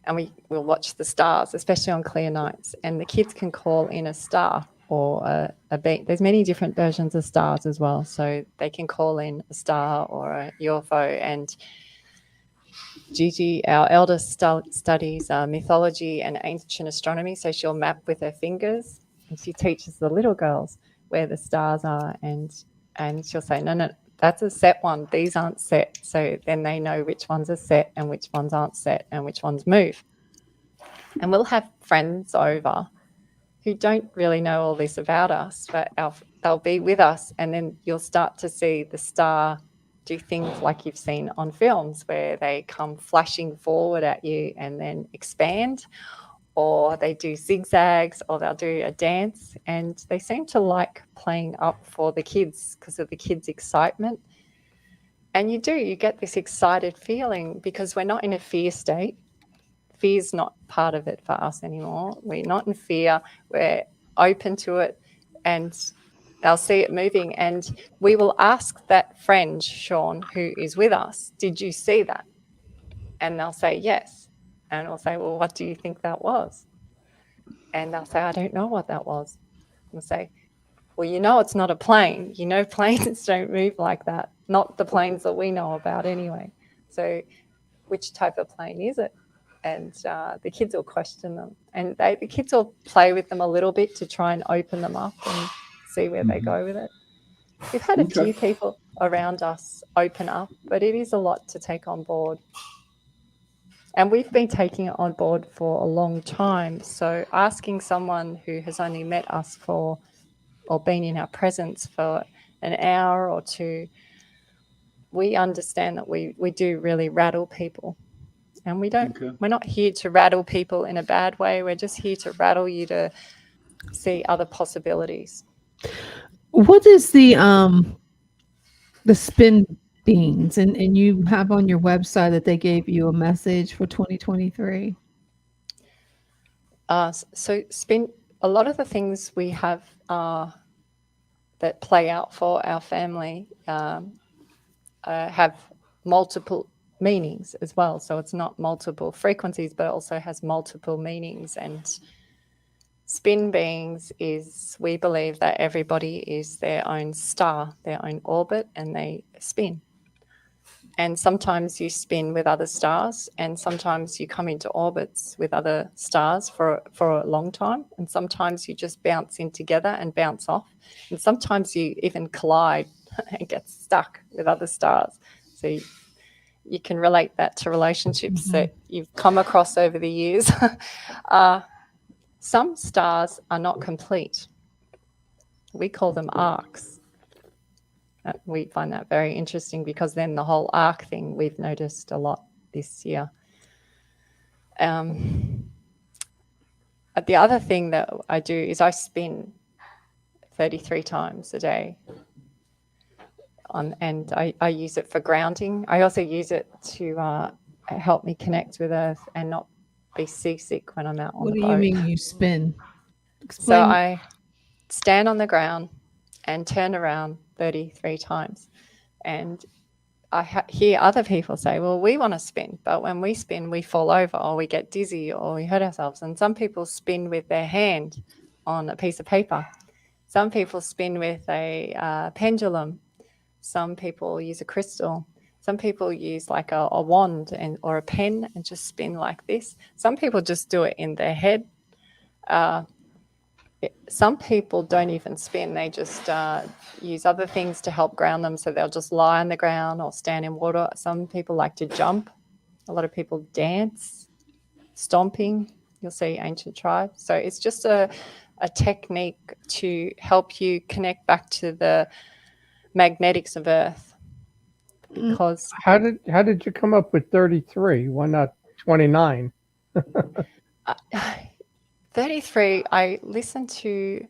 and we'll watch the stars, especially on clear nights. And the kids can call in a star or a beam. There's many different versions of stars as well, so they can call in a star or a UFO. And Gigi, our eldest, studies mythology and ancient astronomy, so she'll map with her fingers, and she teaches the little girls where the stars are, and she'll say, no, that's a set one. These aren't set. So then they know which ones are set and which ones aren't set and which ones move. And we'll have friends over who don't really know all this about us, but they'll be with us, and then you'll start to see the star do things like you've seen on films where they come flashing forward at you and then expand, or they do zigzags, or they'll do a dance, and they seem to like playing up for the kids because of the kids' excitement. And you get this excited feeling because we're not in a fear state. Fear's not part of it for us anymore. We're not in fear. We're open to it, and they'll see it moving. And we will ask that friend, Sean, who is with us, did you see that? And they'll say yes. And we'll say, well, what do you think that was? And they'll say, I don't know what that was. And we'll say, well, you know it's not a plane. You know planes don't move like that. Not the planes that we know about anyway. So which type of plane is it? And the kids will question them, and the kids will play with them a little bit to try and open them up and see where they go with it. We've had a few people around us open up, but it is a lot to take on board. And we've been taking it on board for a long time. So asking someone who has only met us or been in our presence for an hour or two, we understand that we do really rattle people. And we're not here to rattle people in a bad way. We're just here to rattle you to see other possibilities. What is the spin beans? And you have on your website that they gave you a message for 2023. So spin, a lot of the things we have that play out for our family have multiple meanings as well. So it's not multiple frequencies, but it also has multiple meanings. And spin beings is, we believe that everybody is their own star, their own orbit, and they spin. And sometimes you spin with other stars, and sometimes you come into orbits with other stars for a long time, and sometimes you just bounce in together and bounce off, and sometimes you even collide and get stuck with other stars. So you can relate that to relationships that you've come across over the years. Some stars are not complete. We call them arcs. We find that very interesting because then the whole arc thing we've noticed a lot this year. The other thing that I do is I spin 33 times a day. And I use it for grounding. I also use it to help me connect with Earth and not be seasick when I'm out on the boat. What do you mean you spin? Explain. So I stand on the ground and turn around 33 times. And I hear other people say, well, we want to spin, but when we spin, we fall over or we get dizzy or we hurt ourselves. And some people spin with their hand on a piece of paper. Some people spin with a pendulum. Some people use a crystal. Some people use like a wand or a pen and just spin like this. Some people just do it in their head. Some people don't even spin. They just use other things to help ground them. So they'll just lie on the ground or stand in water. Some people like to jump. A lot of people dance, stomping. You'll see ancient tribes. So it's just a technique to help you connect back to the magnetics of Earth. Because How did you come up with 33? Why not 29? 33, I listened to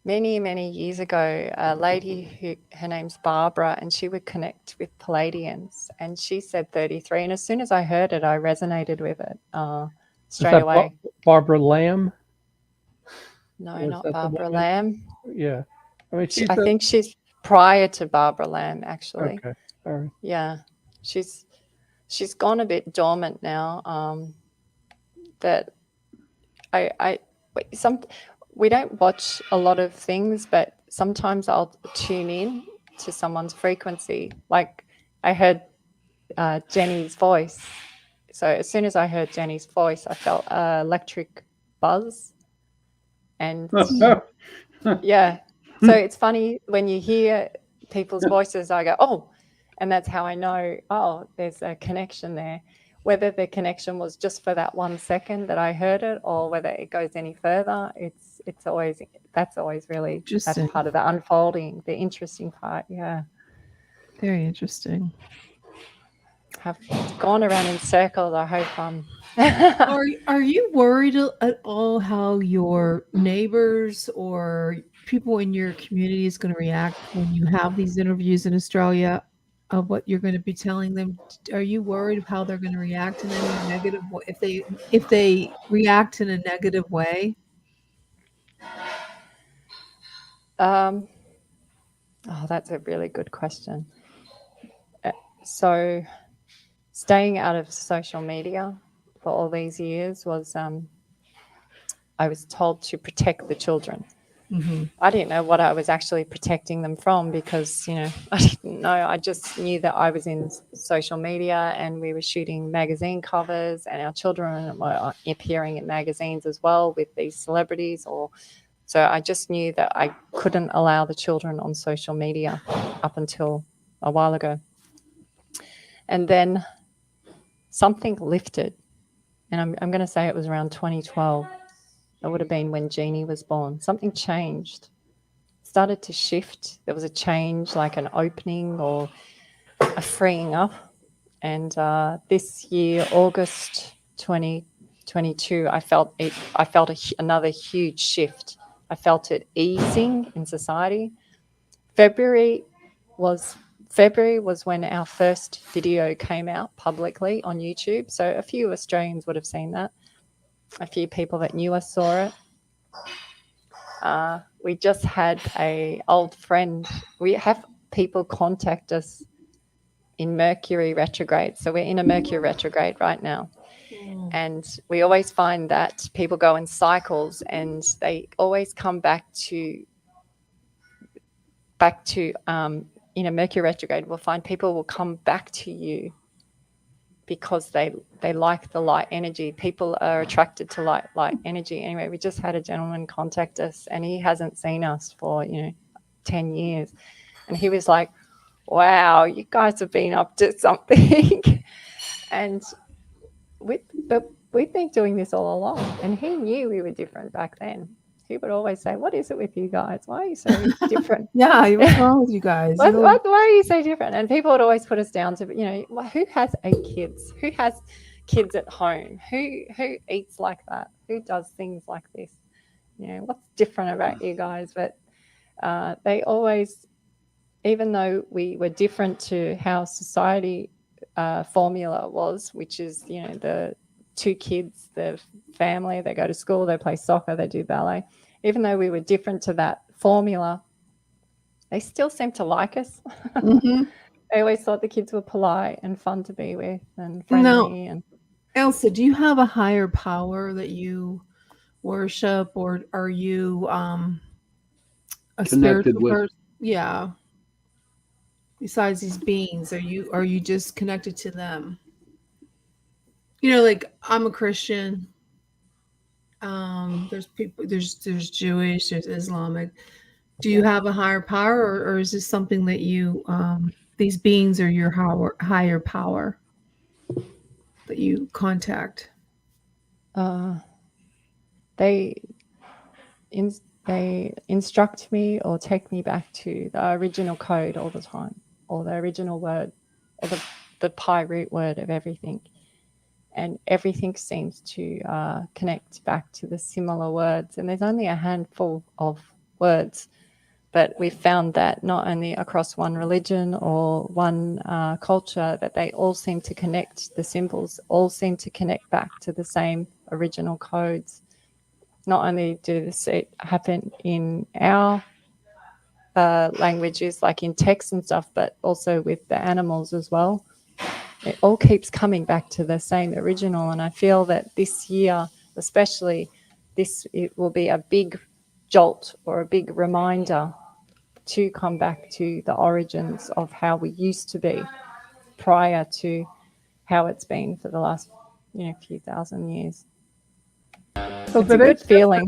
many, many years ago a lady her name's Barbara, and she would connect with Palladians, and she said 33. And as soon as I heard it, I resonated with it straight away. Barbara Lamb? No, not Barbara Lamb. Yeah. I mean, I think she's prior to Barbara Lamb, actually. Okay. All right. Yeah. She's gone a bit dormant now. That we don't watch a lot of things, but sometimes I'll tune in to someone's frequency. Like I heard Jenny's voice. So as soon as I heard Jenny's voice, I felt an electric buzz. And yeah, so it's funny when you hear people's voices, I go, oh, and that's how I know, oh, there's a connection there. whether the connection was just for that 1 second that I heard it, or whether it goes any further, that's always really, that's Interesting. part of the unfolding, the interesting part. Yeah, Very interesting. have gone around in circles. I hope Are you worried at all how your neighbors or people in your community is going to react when you have these interviews in Australia of what you're going to be telling them? Are you worried how they're going to react in any negative way if they react in a negative way? Oh, that's a really good question. So, staying out of social media for all these years was, I was told to protect the children. Mm-hmm. I didn't know what I was actually protecting them from because, I didn't know. I just knew that I was in social media and we were shooting magazine covers and our children were appearing in magazines as well with these celebrities. So I just knew that I couldn't allow the children on social media up until a while ago. And then something lifted. And I'm going to say it was around 2012. That would have been when Jeannie was born. Something changed, started to shift. There was a change, like an opening or a freeing up. And this year, August 2022, I felt it. I felt another huge shift. I felt it easing in society. February was when our first video came out publicly on YouTube. So a few Australians would have seen that. A few people that knew us saw it. We just had an old friend. We have people contact us in Mercury retrograde. So we're in a Mercury retrograde right now. And we always find that people go in cycles and they always come back to in a Mercury retrograde, we'll find people will come back to you because they like the light energy. People are attracted to light energy. Anyway, we just had a gentleman contact us and he hasn't seen us for 10 years. And he was like, wow, you guys have been up to something. And we've been doing this all along. And he knew we were different back then. He would always say, what is it with you guys? Why are you so different? Yeah, what's wrong with you guys? Why are you so different? And people would always put us down to, who has 8 kids? Who has kids at home? Who eats like that? Who does things like this? What's different about you guys? But they always, even though we were different to how society formula was, which is, the 2 kids, the family, they go to school, they play soccer, they do ballet. Even though we were different to that formula, they still seemed to like us. Mm-hmm. They always thought the kids were polite and fun to be with and friendly. Now, Elsa, do you have a higher power that you worship, or are you a Connected spiritual with- person? Yeah. Besides these beings, are you just connected to them? Like I'm a Christian. There's people. There's Jewish. There's Islamic. Do you have a higher power, or is this something that you these beings are your higher power that you contact? They instruct me or take me back to the original code all the time, or the original word, or the pi root word of everything. And everything seems to connect back to the similar words. And there's only a handful of words, but we've found that not only across one religion or one culture, that they all seem to connect, the symbols all seem to connect back to the same original codes. Not only does it happen in our languages, like in text and stuff, but also with the animals as well. It all keeps coming back to the same original. And I feel that this year, especially, it will be a big jolt or a big reminder to come back to the origins of how we used to be prior to how it's been for the last few thousand years. So It's a good feeling.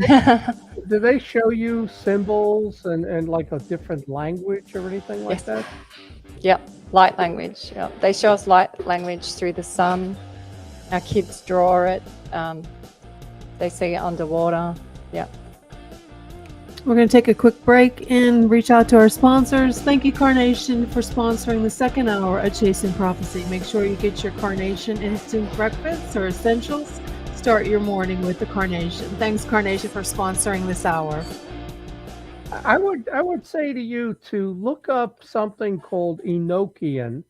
Do they show you symbols and like a different language or anything like Yes. that? Yep, light language. Yep. They show us light language through the sun, our kids draw it. They see it underwater. Yeah. We're going to take a quick break and reach out to our sponsors. Thank you, Carnation, for sponsoring the second hour of Chasing Prophecy. Make sure you get your Carnation instant breakfast or essentials. Start your morning with the Carnation. Thanks, Carnation, for sponsoring this hour. I would say to you to look up something called Enochian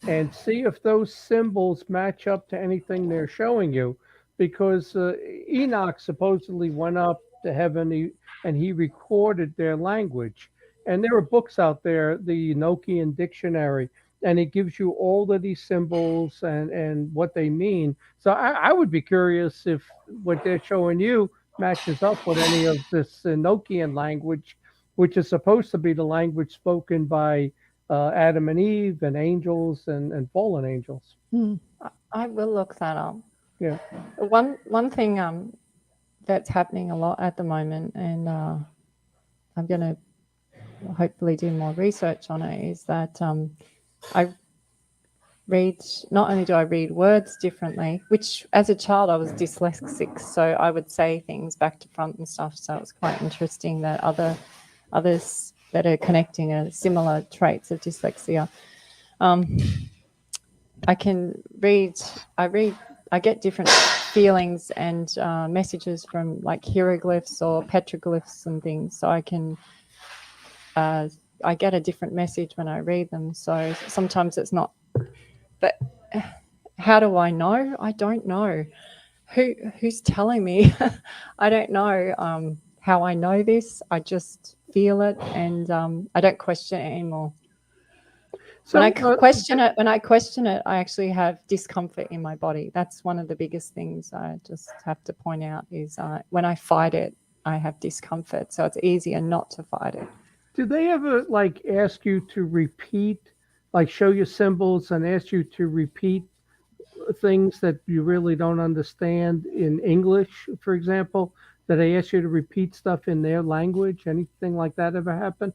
and see if those symbols match up to anything they're showing you, because Enoch supposedly went up to heaven and he recorded their language. And there are books out there, the Enochian Dictionary, and it gives you all of these symbols and what they mean. So I would be curious if what they're showing you matches up with any of this Enochian language, which is supposed to be the language spoken by Adam and Eve and angels and fallen angels. I will look that up. Yeah. One thing that's happening a lot at the moment, and I'm going to hopefully do more research on it, is that I read, not only do I read words differently, which as a child I was dyslexic, so I would say things back to front and stuff. So it was quite interesting that others that are connecting a similar traits of dyslexia. I can read, I get different feelings and messages from like hieroglyphs or petroglyphs and things. So I can, I get a different message when I read them. So sometimes it's not, but how do I know? I don't know. Who's telling me? I don't know how I know this. I just feel it, and I don't question it anymore. So when I question it, I actually have discomfort in my body. That's one of the biggest things I just have to point out is when I fight it, I have discomfort. So it's easier not to fight it. do they ever like ask you to repeat, like show you symbols and ask you to repeat things that you really don't understand in English, for example? That they ask you to repeat stuff in their language? Anything like that ever happen?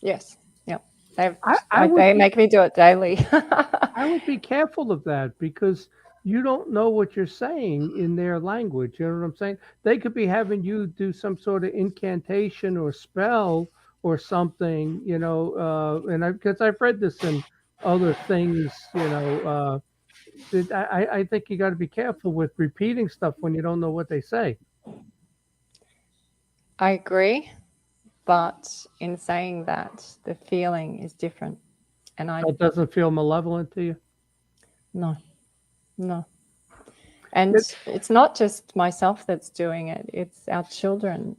Yes. Yeah. I would They be- make me do it daily. I would be careful of that because you don't know what you're saying in their language. You know what I'm saying? They could be having you do some sort of incantation or spell or something, and because I've read this in other things, I think you got to be careful with repeating stuff when you don't know what they say. I agree. But in saying that, the feeling is different. And So it doesn't feel malevolent to you? no. And it's not just myself that's doing it. It's our children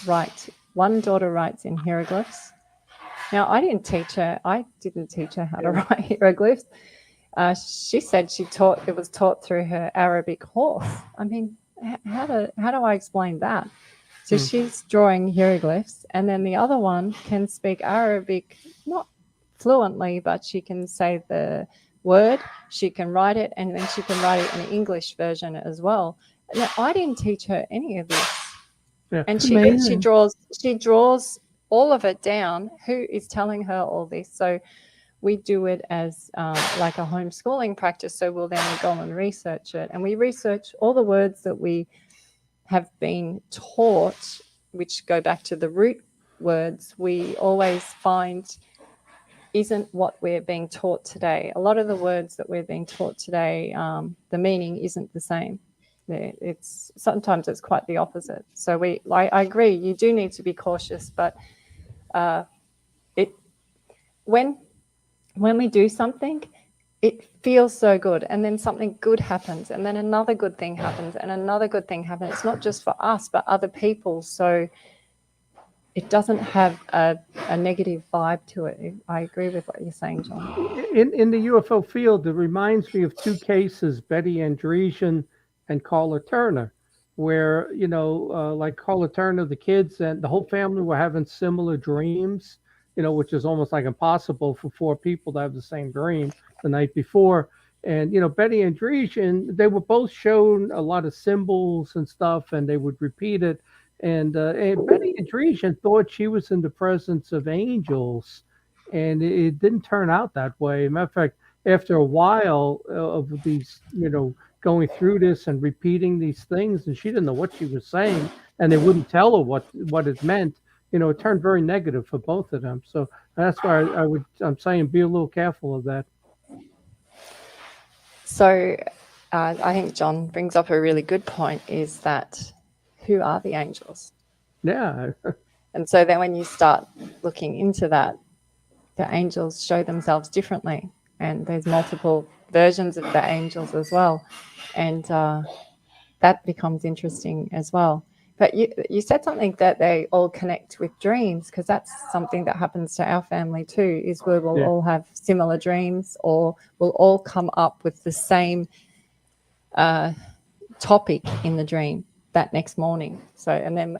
write. One daughter writes in hieroglyphs. Now, I didn't teach her how to write hieroglyphs. She said it was taught through her Arabic horse. I mean, how do I explain that? So she's drawing hieroglyphs, and then the other one can speak Arabic, not fluently, but she can say the word, she can write it, and then she can write it in an English version as well. Now, I didn't teach her any of this. Yeah. And she draws all of it down. Who is telling her all this? So we do it as like a homeschooling practice. So we'll then go and research it, and we research all the words that we have been taught, which go back to the root words. We always find isn't what we're being taught today. A lot of the words that we're being taught today, the meaning isn't the same. It's sometimes it's quite the opposite. So I agree. You do need to be cautious, but when we do something, it feels so good, and then something good happens, and then another good thing happens, and another good thing happens. It's not just for us, but other people. So it doesn't have a negative vibe to it. I agree with what you're saying, John. In the UFO field, it reminds me of two cases, Betty Andresian and Carla Turner, where, like Carla Turner, the kids and the whole family were having similar dreams, which is almost like impossible for four people to have the same dream the night before. And, Betty Andresian, they were both shown a lot of symbols and stuff, and they would repeat it. And Betty Andresian thought she was in the presence of angels, and it didn't turn out that way. Matter of fact, after a while of these, going through this and repeating these things, and she didn't know what she was saying, and they wouldn't tell her what it meant. It turned very negative for both of them. So that's why I'm saying be a little careful of that. So I think John brings up a really good point, is that who are the angels? Yeah. And so then when you start looking into that, the angels show themselves differently. And there's multiple versions of the angels as well. And that becomes interesting as well. But you said something that they all connect with dreams, because that's something that happens to our family too, is we will Yeah. all have similar dreams, or we'll all come up with the same topic in the dream that next morning. So, and then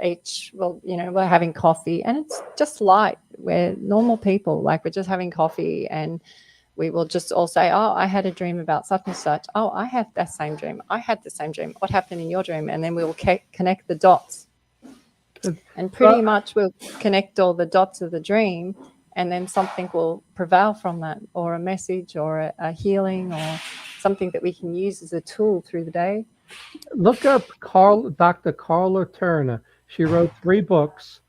we're having coffee, and it's just light. We're normal people, like we're just having coffee, and we will just all say, oh, I had a dream about such and such. Oh, I had that same dream. I had the same dream. What happened in your dream? And then we will connect the dots. And pretty much we'll connect all the dots of the dream, and then something will prevail from that, or a message, or a healing, or something that we can use as a tool through the day. Look up Dr. Carla Turner. She wrote 3 books,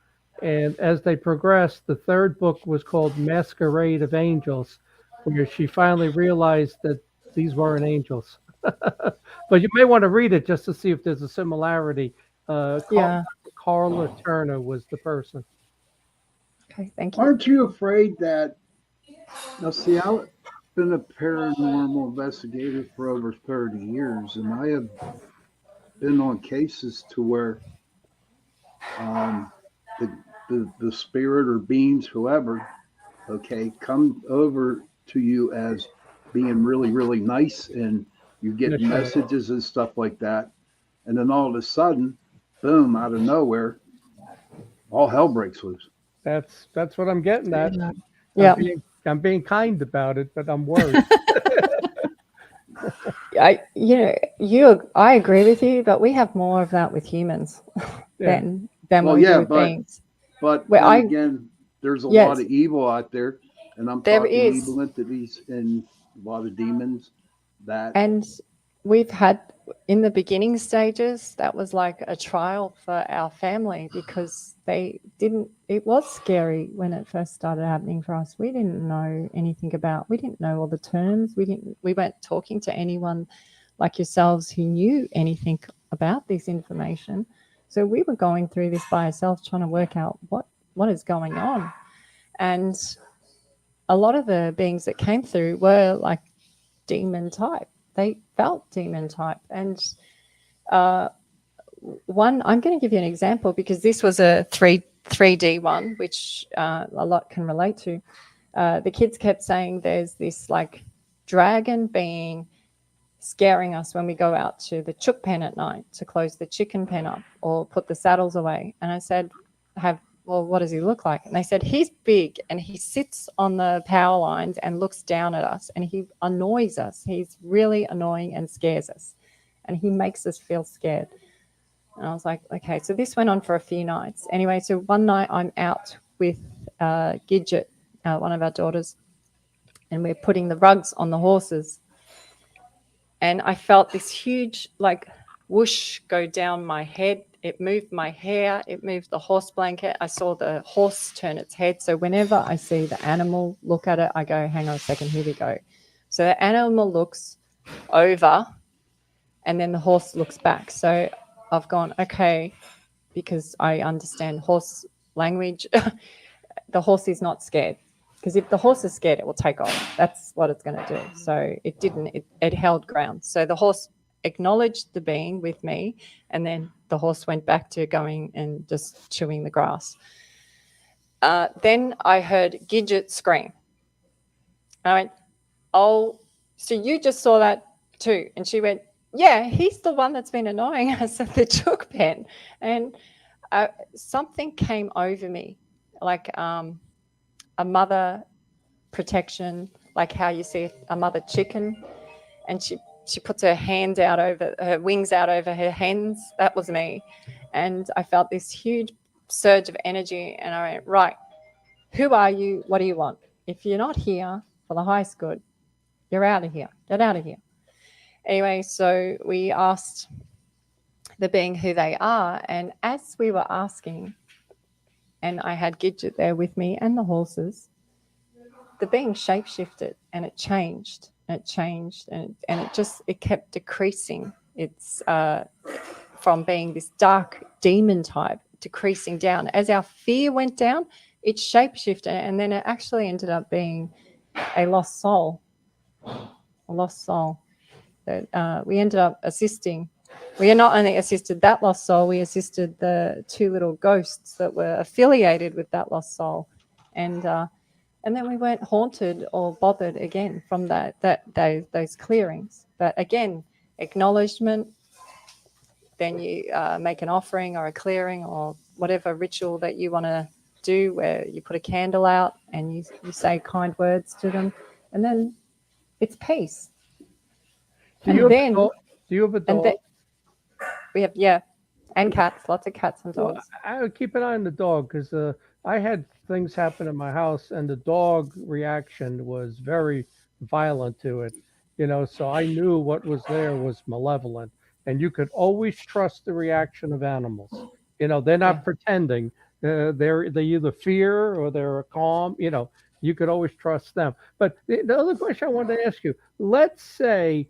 and as they progressed, the 3rd book was called Masquerade of Angels, where she finally realized that these weren't angels. But you may want to read it just to see if there's a similarity. Yeah. Carla Turner was the person. Okay, thank you. Aren't you afraid that, now see, I've been a paranormal investigator for over 30 years, and I have been on cases to where the spirit or beings, whoever, okay, come over to you as being really, really nice, and you get Yeah, sure. messages and stuff like that. And then all of a sudden, boom, out of nowhere, all hell breaks loose. That's what I'm getting at. Yeah. I'm being kind about it, but I'm worried. I agree with you, but we have more of that with humans Yeah. than Well, we do yeah, with beings. but Well, then again, there's a Yes. lot of evil out there, and I'm There talking is. evil entities and a lot of demons that And we've had, in the beginning stages, that was like a trial for our family, because it was scary when it first started happening for us. We didn't know anything we didn't know all the terms. We weren't talking to anyone like yourselves who knew anything about this information. So we were going through this by ourselves, trying to work out what is going on. And a lot of the beings that came through were like demon type. They felt demon type. And one, I'm going to give you an example, because this was a 3D one, which a lot can relate to. The kids kept saying there's this like dragon being scaring us when we go out to the chook pen at night to close the chicken pen up or put the saddles away. And I said, well, what does he look like? And they said, he's big and he sits on the power lines and looks down at us, and he annoys us. He's really annoying and scares us, and he makes us feel scared. And I was like, okay. So this went on for a few nights. Anyway, so one night I'm out with Gidget, one of our daughters, and we're putting the rugs on the horses. And I felt this huge like whoosh go down my head. It moved my hair. It moved the horse blanket. I saw the horse turn its head. So whenever I see the animal look at it, I go, hang on a second, here we go. So the animal looks over, and then the horse looks back. So I've gone, okay, because I understand horse language. The horse is not scared. Because if the horse is scared, it will take off. That's what it's going to do. So it didn't. It held ground. So the horse acknowledged the being with me, and then the horse went back to going and just chewing the grass. Then I heard Gidget scream. I went, oh, so you just saw that too? And she went, yeah, he's the one that's been annoying us at the chook pen. And something came over me, like a mother protection, like how you see a mother chicken, and she puts her hand out over her wings out over her hands. That was me. And I felt this huge surge of energy, and I went, right, who are you? What do you want? If you're not here for the highest good, You're out of here. Get out of here. Anyway, so we asked the being who they are. And as we were asking, and I had Gidget there with me and the horses, the being shapeshifted and it changed and it changed and it kept decreasing. It's from being this dark demon type decreasing down. As our fear went down, it shapeshifted and then it actually ended up being a lost soul. A lost soul that we ended up assisting. We not only assisted that lost soul, we assisted the two little ghosts that were affiliated with that lost soul, and then we weren't haunted or bothered again from those clearings. But again, acknowledgement. Then you make an offering or a clearing or whatever ritual that you want to do, where you put a candle out and you say kind words to them, and then it's peace. Do you have a dog? We have, and cats, lots of cats and dogs. Well, I would keep an eye on the dog because I had things happen in my house and the dog reaction was very violent to it, so I knew what was there was malevolent. And you could always trust the reaction of animals. They're not pretending. They either fear or they're calm. You could always trust them. But the other question I wanted to ask you, let's say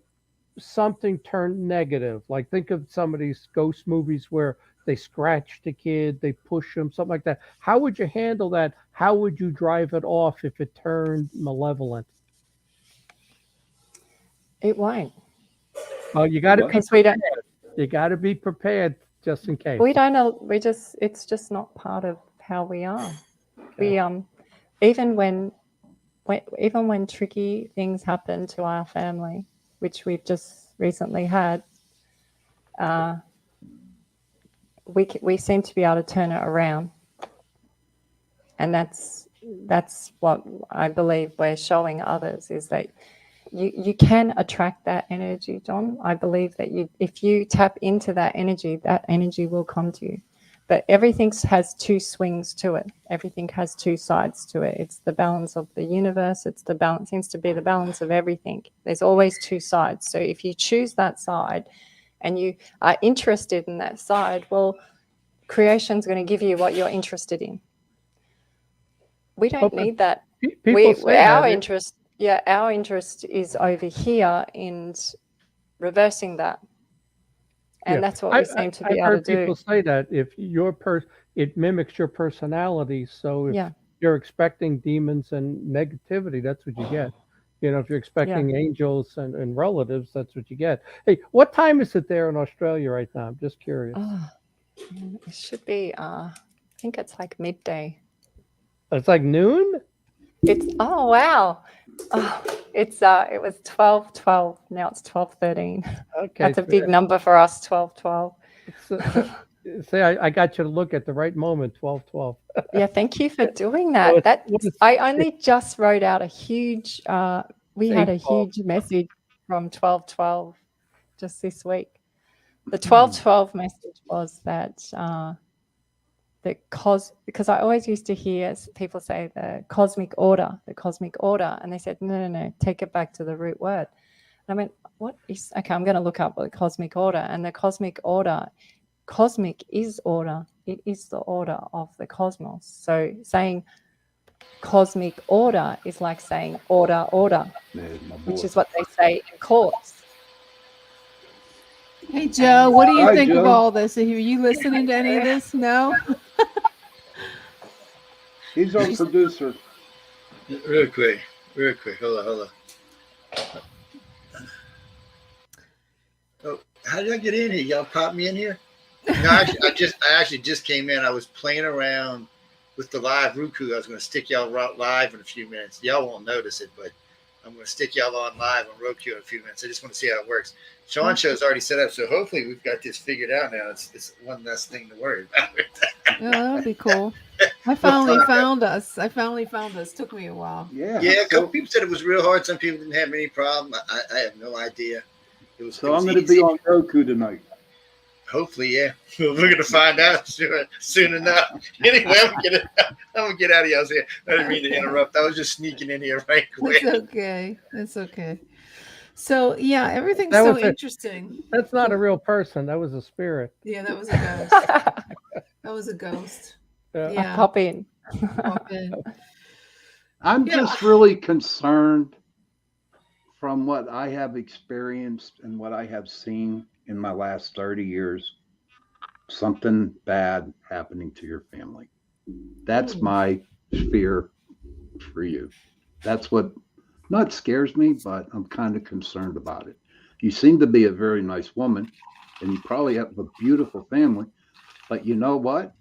something turned negative, like think of some of these ghost movies where they scratch the kid, they push him, something like that. How would you handle that? How would you drive it off if it turned malevolent? It won't. Well, you got to because we don't. You got to be prepared just in case. We don't know. It's just not part of how we are. Okay. We even when tricky things happen to our family, which we've just recently had, we seem to be able to turn it around, and that's what I believe we're showing others, is that you can attract that energy, John. I believe that if you tap into that energy will come to you. But everything has two swings to it. Everything has two sides to it. It's the balance of the universe. It's the balance, seems to be the balance of everything. There's always two sides. So if you choose that side and you are interested in that side, well, creation's going to give you what you're interested in. We don't need that. Our interest is over here in reversing that. And that's what we seem to be able to do. People say that if it mimics your personality. So if you're expecting demons and negativity, that's what you get. If you're expecting angels and relatives, that's what you get. Hey, what time is it there in Australia right now? I'm just curious. It should be, I think it's like midday. It's like noon? Oh, wow. It was 12:12. Now it's 12:13. Okay, that's a big number for us. 12:12. See, I got you to look at the right moment. 12:12. Yeah, thank you for doing that. I only just wrote out a huge. We had a huge message from 12:12 just this week. The 12:12 message was that because I always used to hear people say the cosmic order, and they said, no, take it back to the root word. And I went, what is, okay, I'm going to look up what the cosmic order, and the cosmic is order. It is the order of the cosmos. So saying cosmic order is like saying order, which is what they say in courts. Hey, Joe, what do you think of all this? Are you listening to any of this? No? He's our producer. Real quick. Hold on. Oh, how did I get in here? Y'all popped me in here? No, I actually just came in. I was playing around with the live Roku. I was going to stick y'all live in a few minutes. Y'all won't notice it, but I'm going to stick y'all on live on Roku in a few minutes. I just want to see how it works. Sean's show's already set up, so hopefully we've got this figured out now. It's one less thing to worry about. Yeah, that'd be cool. I finally found us. Took me a while. Yeah. A couple people said it was real hard. Some people didn't have any problem. I have no idea. I'm going to be on Roku tonight. Hopefully, yeah. We're going to find out soon enough. Anyway, I'm gonna get out of here. I didn't mean to interrupt. I was just sneaking in here right quick. It's okay. It's okay. So yeah, everything's That so was it. interesting. That's not a real person. That was a spirit. Yeah, that was a ghost. That was a ghost. Yeah. Yeah. Pop in. Pop in. I'm Yeah. just really concerned from what I have experienced and what I have seen in my last 30 years, something bad happening to your family. That's my fear for you. That's what not scares me, but I'm kind of concerned about it. You seem to be a very nice woman and you probably have a beautiful family, but you know what?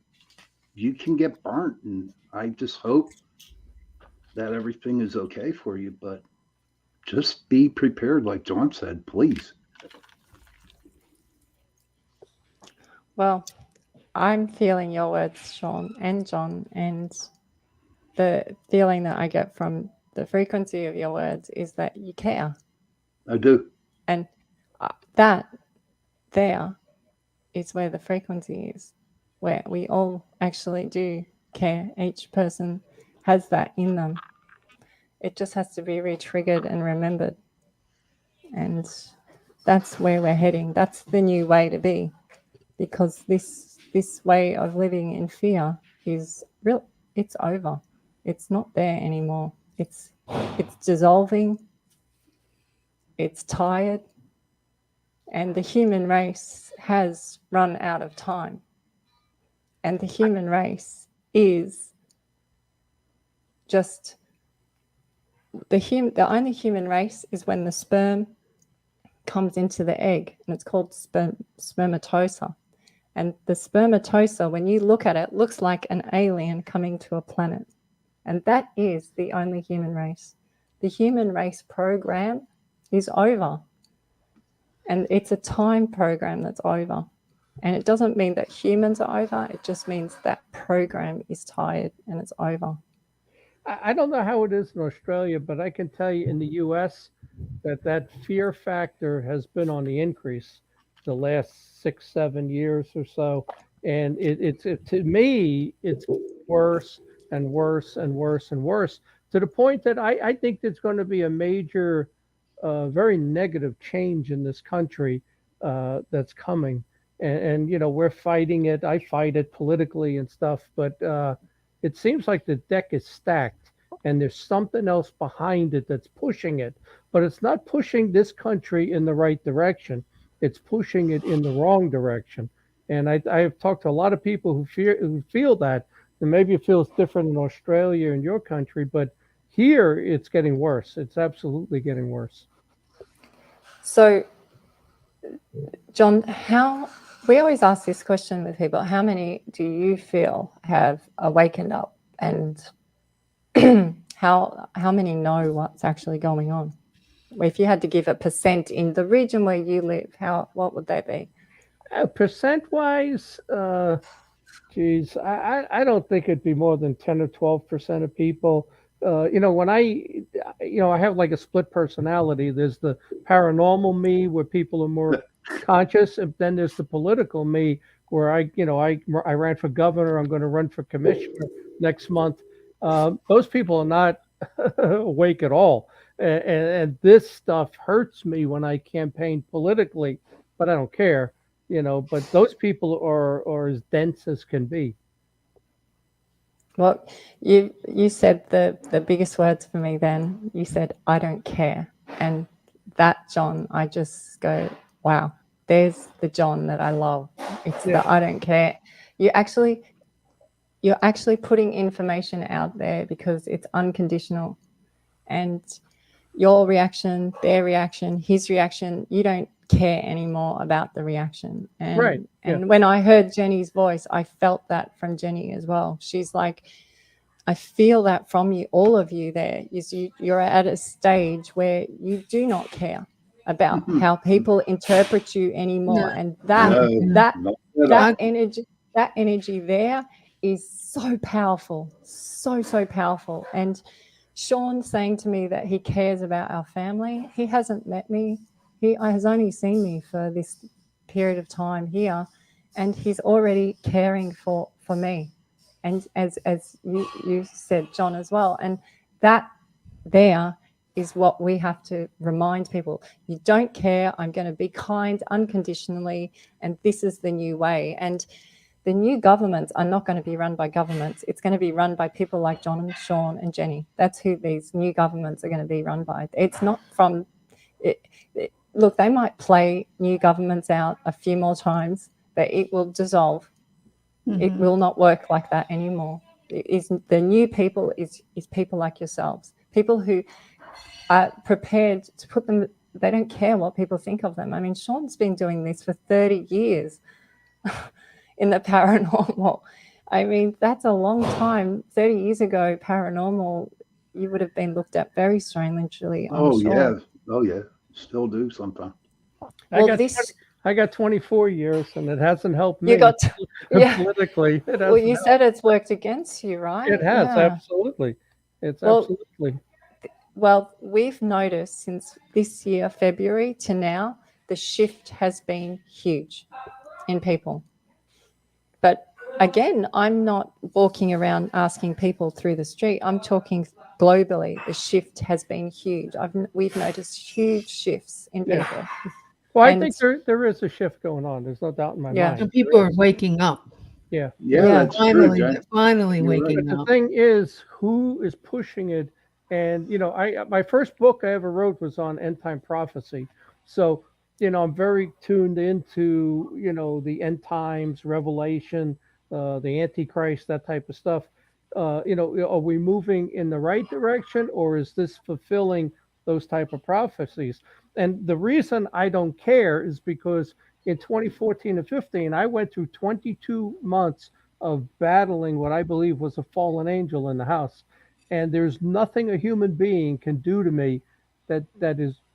You can get burnt. And I just hope that everything is okay for you, but just be prepared, like John said, please. Well, I'm feeling your words, Sean and John, and the feeling that I get from the frequency of your words is that you care. I do. And that there is where the frequency is, where we all actually do care. Each person has that in them. It just has to be re-triggered and remembered. And that's where we're heading. That's the new way to be, because this way of living in fear is real. It's over. It's not there anymore. It's dissolving. It's tired. And the human race has run out of time. And the human race is just the only human race is when the sperm comes into the egg, and it's called spermatosa. And the spermatosa, when you look at it, looks like an alien coming to a planet. And that is the only human race. The human race program is over. And it's a time program that's over. And it doesn't mean that humans are over. It just means that program is tired and it's over. I don't know how it is in Australia, but I can tell you in the U.S. that fear factor has been on the increase the last 6-7 years or so, and it's to me it's worse and worse and worse and worse, to the point that I think there's going to be a major, very negative change in this country that's coming, and you know we're fighting it. I fight it politically and stuff, but it seems like the deck is stacked and there's something else behind it that's pushing it, but it's not pushing this country in the right direction. It's pushing it in the wrong direction. And I've talked to a lot of people who feel that, and maybe it feels different in Australia and your country, but here it's getting worse. It's absolutely getting worse. So, John, we always ask this question with people: how many do you feel have awakened up, and how many know what's actually going on? If you had to give a percent in the region where you live, what would they be? Percent-wise, geez, I don't think it'd be more than 10 or 12% of people. When I have like a split personality. There's the paranormal me where people are more conscious, and then there's the political me where I ran for governor. I'm going to run for commissioner next month. Those people are not awake at all. And this stuff hurts me when I campaign politically, but I don't care, but those people are as dense as can be. Well, you said the biggest words for me then. You said, I don't care. And that, John, I just go, wow, there's the John that I love. It's the I don't care. You're actually putting information out there because it's unconditional. And your reaction, their reaction, his reaction, you don't care anymore about the reaction. And, right. And when I heard Jenny's voice, I felt that from Jenny as well. She's like, I feel that from you, all of you there. You're at a stage where you do not care about how people interpret you anymore. And that energy there is so powerful, so powerful. And Sean saying to me that he cares about our family. He hasn't met me. He has only seen me for this period of time here, and he's already caring for me. And as you said, John, as well. And that there is what we have to remind people. You don't care. I'm going to be kind unconditionally, and this is the new way. And the new governments are not going to be run by governments. It's going to be run by people like John and Sean and Jenny. That's who these new governments are going to be run by. It's not from look, they might play new governments out a few more times, but it will dissolve. It will not work like that anymore. The new people is people like yourselves, people who are prepared to put them. They don't care what people think of them. I mean, Sean's been doing this for 30 years in the paranormal. I mean, that's a long time. 30 years ago, paranormal, you would have been looked at very strangely. Oh, sure. yeah. Oh, yeah. Still do sometimes. I got 24 years, and it hasn't helped me. You got, yeah. Politically. Well, you said it's worked against you, right? It has, yeah. Absolutely. It's absolutely. Well, we've noticed since this year, February to now, the shift has been huge in people. But again, I'm not walking around asking people through the street. I'm talking globally. The shift has been huge. We've noticed huge shifts in people. Well, I think there is a shift going on. There's no doubt in my mind. And people are waking up. Yeah. That's finally, true, Jay. finally You're waking But the up. thing is, who is pushing it? And, my first book I ever wrote was on end time prophecy. So, I'm very tuned into, the end times, Revelation, the Antichrist, that type of stuff. Are we moving in the right direction, or is this fulfilling those type of prophecies? And the reason I don't care is because in 2014 and 15, I went through 22 months of battling what I believe was a fallen angel in the house. And there's nothing a human being can do to me that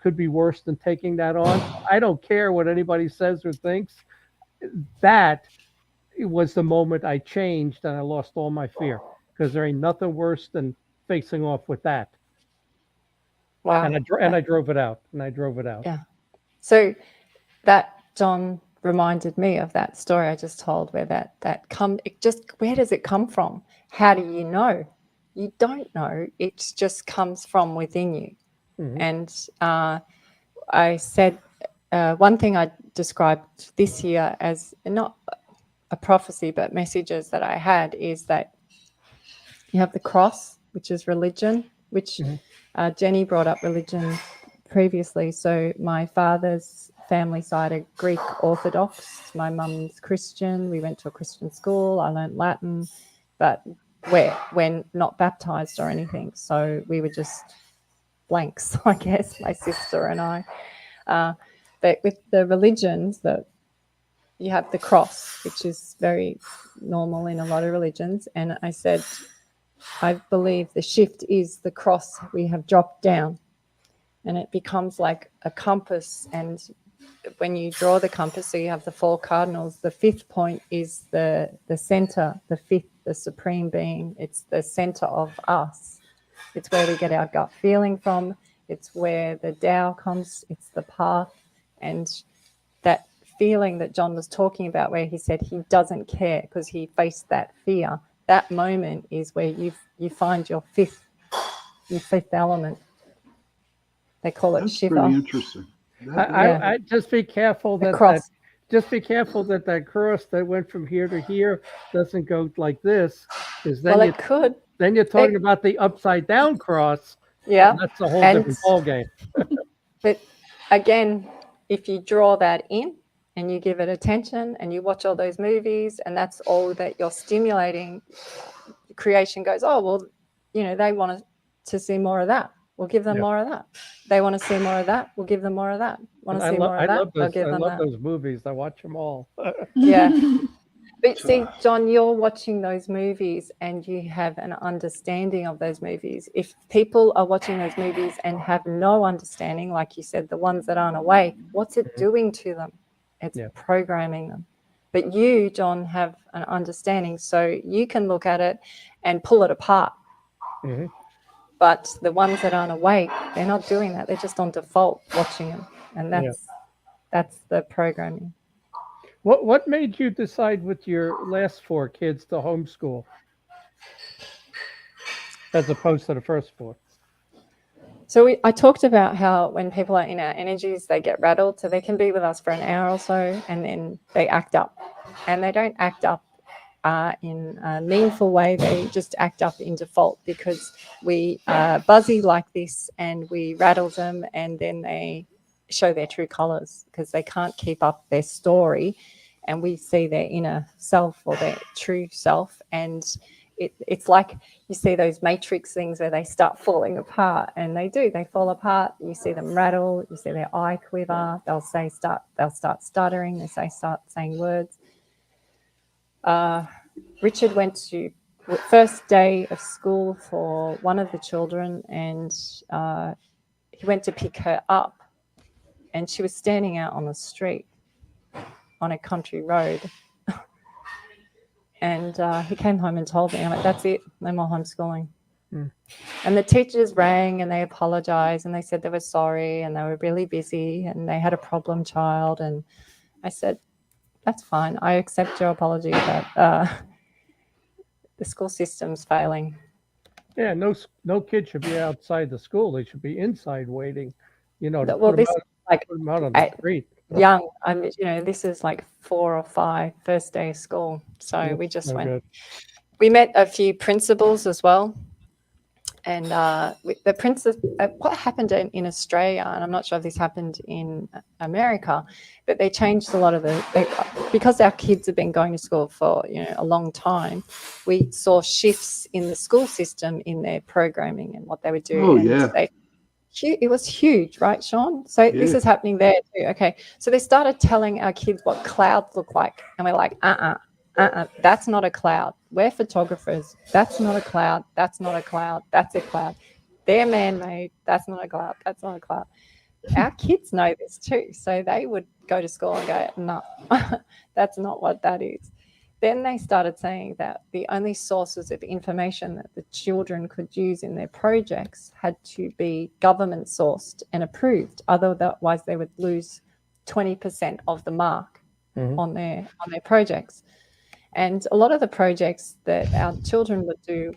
could be worse than taking that on. I don't care what anybody says or thinks. That was the moment I changed and I lost all my fear, because there ain't nothing worse than facing off with that. Wow. And I drove it out. Yeah. So that, John, reminded me of that story I just told, where where does it come from? How do you know? You don't know. It just comes from within you. Mm-hmm. And I said one thing I described this year as not a prophecy, but messages that I had, is that you have the cross, which is religion, which Jenny brought up religion previously. So my father's family side are Greek Orthodox. My mum's Christian. We went to a Christian school. I learned Latin, but we're not baptized or anything. So we were just blanks, I guess, my sister and I. But with the religions, you have the cross, which is very normal in a lot of religions. And I said, I believe the shift is the cross we have dropped down, and it becomes like a compass. And when you draw the compass, so you have the 4 cardinals, the 5th point is the center, the 5th, the supreme being. It's the center of us. It's where we get our gut feeling from. It's where the Tao comes. It's the path. And that feeling that John was talking about, where he said he doesn't care because he faced that fear, that moment is where you find your fifth element. They call it Shiva. That's pretty interesting. I just be careful that cross that cross that went from here to here doesn't go like this, because then it could. Then you're talking about the upside down cross. Yeah, that's a whole different ballgame. But again, if you draw that in and you give it attention and you watch all those movies, and that's all that you're stimulating, creation goes, oh well, they want to see more of that. We'll give them more of that. They want to see more of that. We'll give them more of that. Want to see more of that? We'll give them that. I love those movies. I watch them all. Yeah. But see, John, you're watching those movies and you have an understanding of those movies. If people are watching those movies and have no understanding, like you said, the ones that aren't awake, what's it doing to them? It's programming them. But you, John, have an understanding, so you can look at it and pull it apart. Mm-hmm. But the ones that aren't awake, they're not doing that. They're just on default watching them. And that's the programming. What made you decide with your last 4 kids to homeschool as opposed to the first 4? So I talked about how when people are in our energies, they get rattled. So they can be with us for an hour or so, and then they act up. And they don't act up in a meaningful way. They just act up in default because we are buzzy like this, and we rattle them, and then they show their true colors because they can't keep up their story, and we see their inner self or their true self. And it's like you see those matrix things where they start falling apart, and they fall apart. You see them rattle, you see their eye quiver, they'll start stuttering, start saying words. Richard went to first day of school for one of the children, and he went to pick her up, and she was standing out on the street on a country road. And he came home and told me, I'm like, that's it, no more homeschooling. And the teachers rang and they apologized, and they said they were sorry, and they were really busy, and they had a problem child. And I said, that's fine, I accept your apology, but the school system's failing. Yeah, no kid should be outside the school. They should be inside waiting, to Well, put this is like them out on the street. young. I mean, this is like 4 or 5 first day of school. So we just went. Good. We met a few principals as well, and the principal. What happened in Australia, and I'm not sure if this happened in America, but they changed a lot of because our kids have been going to school for a long time. We saw shifts in the school system in their programming and what they would do. Oh, and yeah. It was huge, right, Sean? So this is happening there too. Okay, so they started telling our kids what clouds look like, and we're like, that's not a cloud. We're photographers. That's not a cloud. That's not a cloud. That's a cloud. They're man-made. That's not a cloud. That's not a cloud. Our kids know this too, so they would go to school and go, no, that's not what that is. Then they started saying that the only sources of information that the children could use in their projects had to be government sourced and approved. Otherwise, they would lose 20% of the mark on their projects. And a lot of the projects that our children would do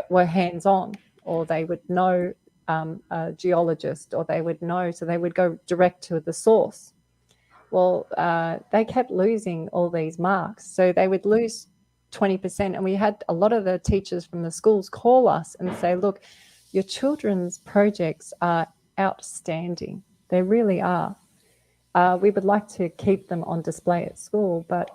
were hands-on, or they would know a geologist, or they would know, so they would go direct to the source. Well, they kept losing all these marks. So they would lose 20%. And we had a lot of the teachers from the schools call us and say, look, your children's projects are outstanding. They really are. We would like to keep them on display at school, but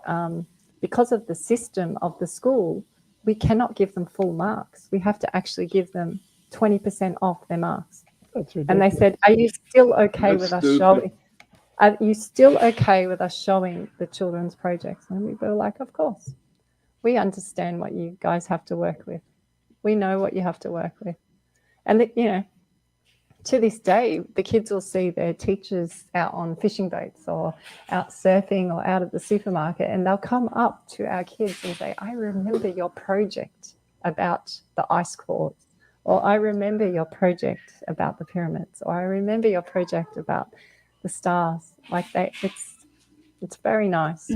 because of the system of the school, we cannot give them full marks. We have to actually give them 20% off their marks. That's ridiculous. And they said, are you still okay with us showing? Are you still okay with us showing the children's projects? And we were like, of course. We understand what you guys have to work with. We know what you have to work with. And, to this day, the kids will see their teachers out on fishing boats or out surfing or out at the supermarket, and they'll come up to our kids and say, I remember your project about the ice cores, or I remember your project about the pyramids, or I remember your project about the stars. Like it's very nice.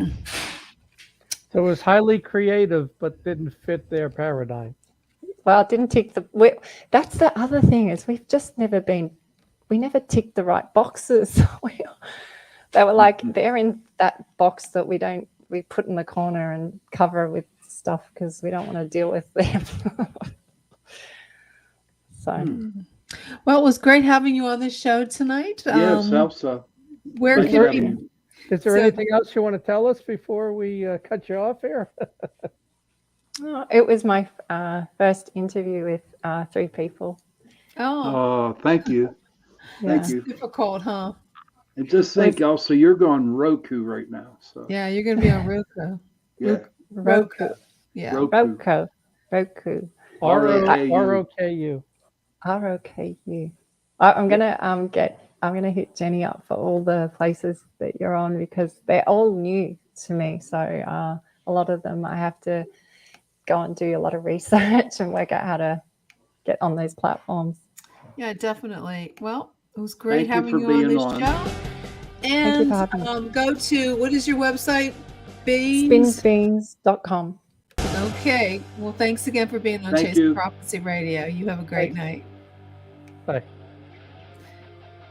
So it was highly creative, but didn't fit their paradigm. Well, it didn't tick that's the other thing, is we never ticked the right boxes. They were like, they're in that box that we put in the corner and cover with stuff because we don't want to deal with them. So. Well, it was great having you on the show tonight. Yes, Elsa. Where Thanks can for we? having me. Is there anything else you want to tell us before we cut you off here? It was my first interview with 3 people. Oh, Thank you. Thank it's you. difficult, huh? And just think, Elsa, you're going Roku right now. So Yeah, you're going to be on Roku. yeah, Roku. Yeah. Roku. Roku. ROKU. ROKU. I'm gonna hit Jenny up for all the places that you're on, because they're all new to me. So a lot of them I have to go and do a lot of research and work out how to get on those platforms. Yeah, definitely. Well, it was great Thank you having for you on being this on. show. Thank you And for having me. go to, what is your website? Beans. Spinsbeans.com. Okay. Well, thanks again for being on Thank Chase you. Prophecy Radio. You have a great night. Bye.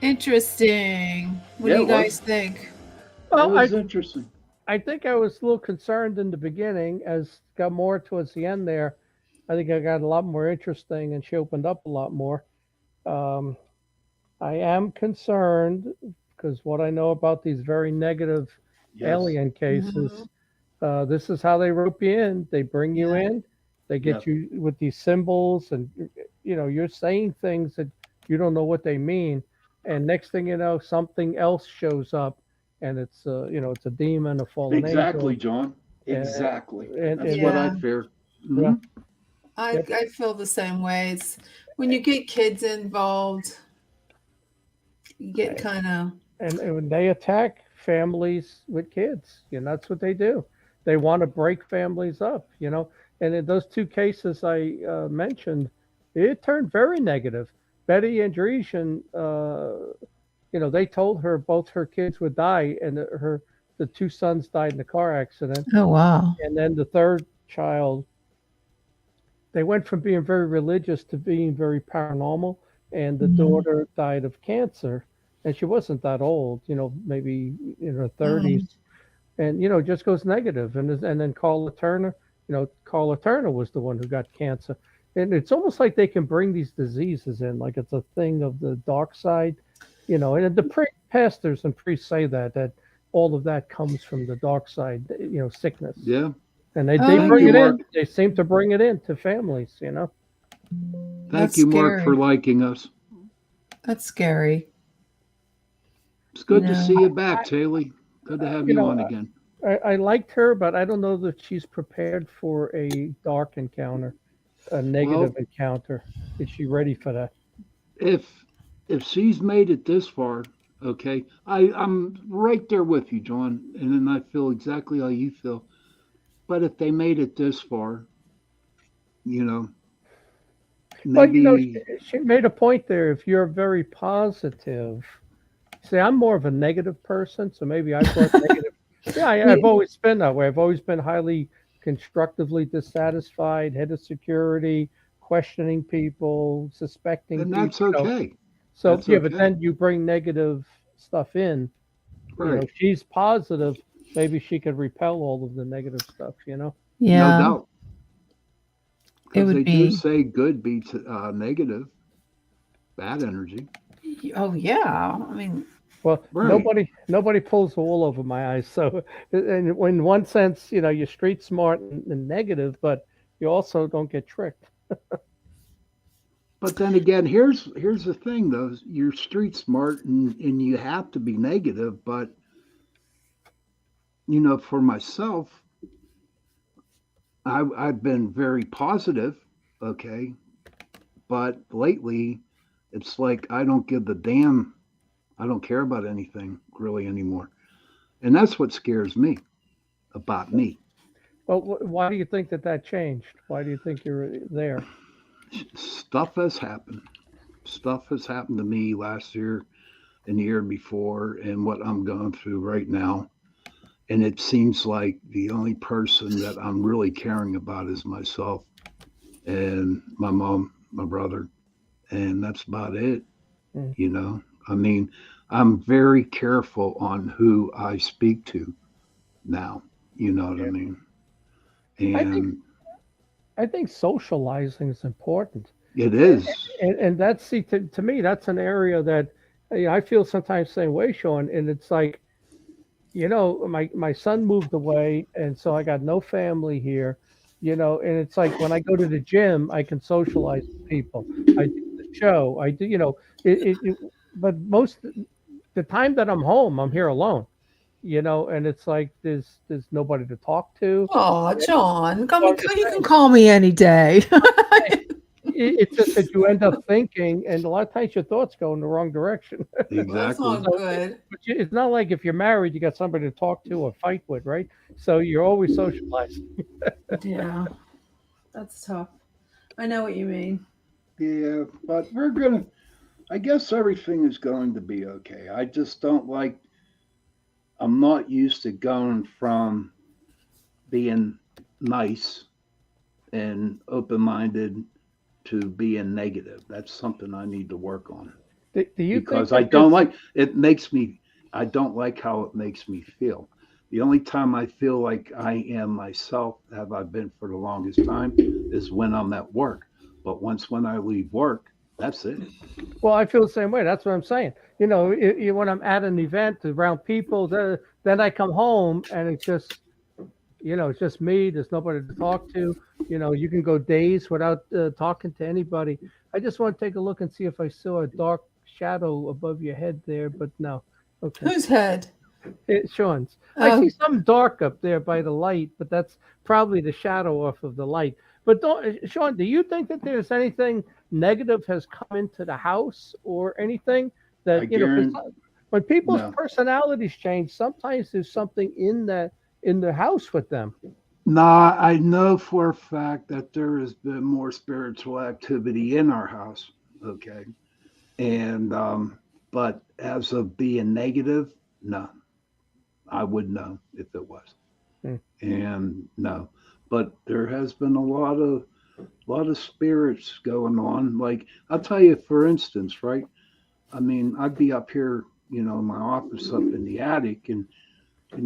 Interesting. What Yeah, do it you guys was. think? That Well, was interesting. I think I was a little concerned in the beginning. As got more towards the end there, I think I got a lot more interesting, and she opened up a lot more. Um, I am concerned because what I know about these very negative Yes. alien cases, this is how they rope you in. They bring you Yeah. in, they get Yeah. you with these symbols, and you're saying things that you don't know what they mean, and next thing you know, something else shows up, and it's it's a demon, a fallen Exactly, angel, John. and Exactly. and, That's and what Yeah. I fear. yeah, Mhm. Yep. I feel the same way. It's when you get kids involved, you get kind of, and when they attack families with kids, that's what they do. They want to break families up, and in those two cases I mentioned, it turned very negative. Betty Andresian, they told her both her kids would die, and the two sons died in a car accident, oh, wow. and then the third child, they went from being very religious to being very paranormal, and the Mhm. daughter died of cancer, and she wasn't that old, maybe in her Oh, 30s, and it just goes negative. And then Carla Turner was the one who got cancer, and it's almost like they can bring these diseases in, like it's a thing of the dark side, and pastors and priests say that all of that comes from the dark side, sickness. Yeah. And they Oh, Thank bring you, it yeah. in. Mark. They seem to bring it into families. Thank That's you, Mark, for scary. liking us. That's scary. It's You good to know, see you back, Taylor. Good to have You you know, on again. I liked her, but I don't know that she's prepared for a dark encounter, a negative Well, encounter. Is she ready for that? if she's made it this far, okay, I'm right there with you, John, and then I feel exactly how you feel. But if they made it this far, you know, Well, maybe she made a point there. If you're very positive, see, I'm more of a negative person, so maybe I brought negative. Yeah, I've you- always been that way. I've always been highly constructively dissatisfied, head of security, questioning people, suspecting then people. that's okay. So That's yeah, but okay. then you bring negative stuff in. Right. She's positive. Maybe she could repel all of the negative stuff. No yeah, doubt. it Because would they do be. say good beats negative, bad energy. Oh, yeah. I mean, Well, Right. nobody pulls the wool over my eyes. So, and in one sense, you're street smart and negative, but you also don't get tricked. But then again, here's the thing though. You're street smart and you have to be negative, but for myself, I've been very positive, okay, but lately it's like I don't give the damn. I don't care about anything really anymore, and that's what scares me about me. Well, why do you think that changed? Why do you think you're there? Stuff has happened. Stuff has happened to me last year and the year before, and what I'm going through right now. And it seems like the only person that I'm really caring about is myself and my mom, my brother, and that's about it. Mm. You know, I mean, I'm very careful on who I speak to now. You know what I Yeah. mean? I think And I think socializing is important. it is. And that's, see, to me, that's an area that I feel sometimes same way, Sean. And it's like, my son moved away, and so I got no family here. And it's like when I go to the gym, I can socialize with people. I do the show. I do, but most the time that I'm home, I'm here alone. And it's like there's nobody to talk to. oh, John, So I'm just you can saying, call me any day. it's just that you end up thinking, and a lot of times your thoughts go in the wrong direction. Well, that's Exactly. not good. But it's not like if you're married, you got somebody to talk to or fight with, right? So you're always socializing. Yeah, that's tough. I know what you mean. Yeah, but I guess everything is going to be okay. I just don't like I'm not used to going from being nice and open minded to being negative. That's something I need to work on Do you think because I that don't there's- like it makes me I don't like how it makes me feel. The only time I feel like I am myself, have I been for the longest time, is when I'm at work. But once when I leave work, that's it. Well, I feel the same way. That's what I'm saying. You know, when I'm at an event around people, then I come home and it's just, it's just me. There's nobody to talk to. You know, you can go days without talking to anybody. I just want to take a look and see if I saw a dark shadow above your head there, but no. Okay. Whose head? Sean's. I Oh, see some dark up there by the light, but that's probably the shadow off of the light. But Sean, do you think that there's anything negative has come into the house or anything I that 'cause guarantee when people's no. personalities change, sometimes there's something in the house with them. Nah, I know for a fact that there has been more spiritual activity in our house. Okay. And but as of being negative, no. I would know if it was. Hmm. And no. But there has been a lot of spirits going on. Like I'll tell you for instance, right? I mean, I'd be up here, in my office up in the attic and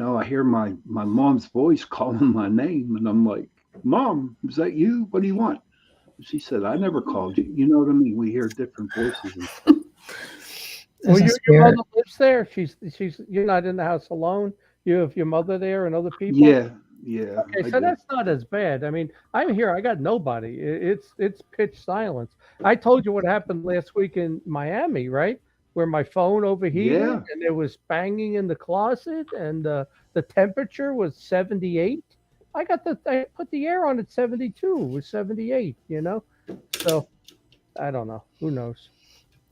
I hear my mom's voice calling my name and I'm like, "Mom, is that you? What do you want?" She said, "I never called you." You know what I mean? We hear different voices and stuff. Well, there's a your spirit. mother lives there. She's you're not in the house alone. You have your mother there and other people. Yeah, yeah, Okay, I so do. that's not as bad. I mean, I'm here. I got nobody. It's pitch silence. I told you what happened last week in Miami, right? Where my phone overheated Yeah. and there was banging in the closet, and the temperature was 78. I put the air on at 72. It was 78. So I don't know. Who knows?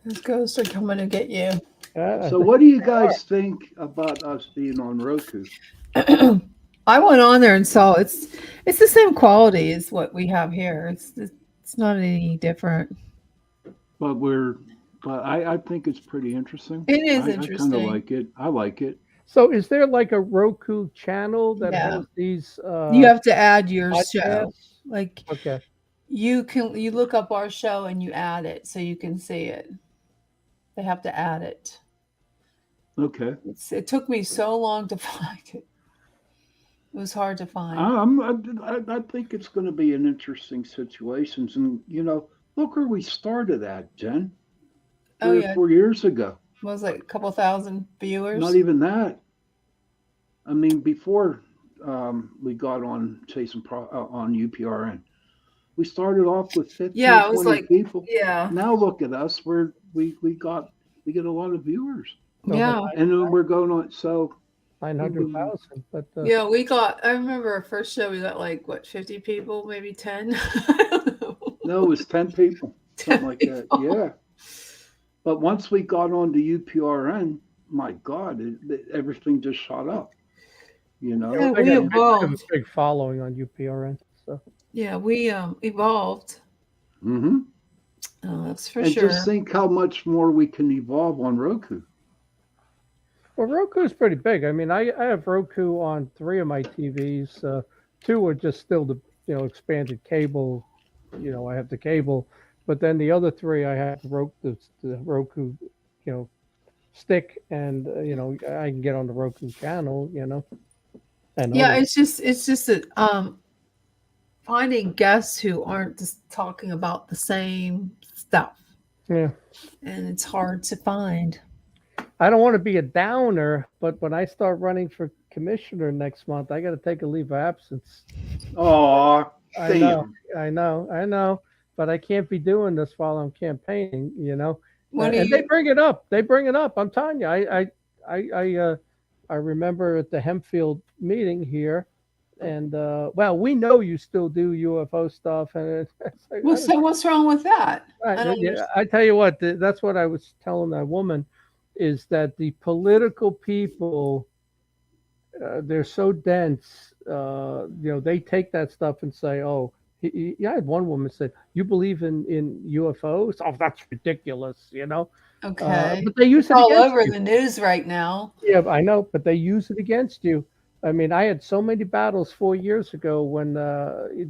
Those ghosts are coming to get you. I So think what do you they are. guys think about us being on Roku? I went on there and saw it's the same quality as what we have here. It's not any different. But I think it's pretty interesting. It is I kind of interesting. like it. I like it. So is there like a Roku channel that Yeah. has these You have to add your show. podcasts? Like Okay. you look up our show and you add it so you can see it. They have to add it. Okay. It took me so long to find it. It was hard to find. I think it's going to be an interesting situation. And, look where we started at, Jen, Oh 3 or yeah, 4 years ago. what was like a couple thousand Not viewers. even that. I mean, before we got on on UPRN, we started off with 15, Yeah, it was 20 like people. yeah, Now look at us. We get a lot of viewers. Over yeah, And then we're going on. So, 900,000. But yeah. We got. I remember our first show. We got like what 50 people, maybe 10. I don't know. no, it was 10 people, something 10 like that. people. Yeah. But once we got on to UPRN, my God, everything just shot up, you know? Yeah, they we got a evolved. big following on UPRN. So Yeah, we evolved. Hmm. That's for And sure. just think how much more we can evolve on Roku. well, Roku's pretty big. I mean, I have Roku on 3 of my TVs. Two are just still the expanded cable. I have the cable, but then the other 3 I have the Roku, stick, and I can get on the Roku channel. And Yeah, other. it's just that finding guests who aren't just talking about the same stuff, Yeah. and it's hard to find. I don't want to be a downer, but when I start running for commissioner next month, I got to take a leave of absence. Oh, I know, damn. I know, but I can't be doing this while I'm campaigning. When do And they you? bring it up. They bring it up. I'm telling you, I remember at the Hempfield meeting here, and well, we know you still do UFO stuff, and it's like, Well, so what's wrong with that? I don't yeah, understand. I tell you what, that's what I was telling that woman, is that the political people, they're so dense. They take that stuff and say, "Oh, I had one woman said, "You believe in UFOs? Oh, that's ridiculous," Okay. But they use It's it all against over you. the news right now. Yeah, I know, but they use it against you. I mean, I had so many battles 4 years ago when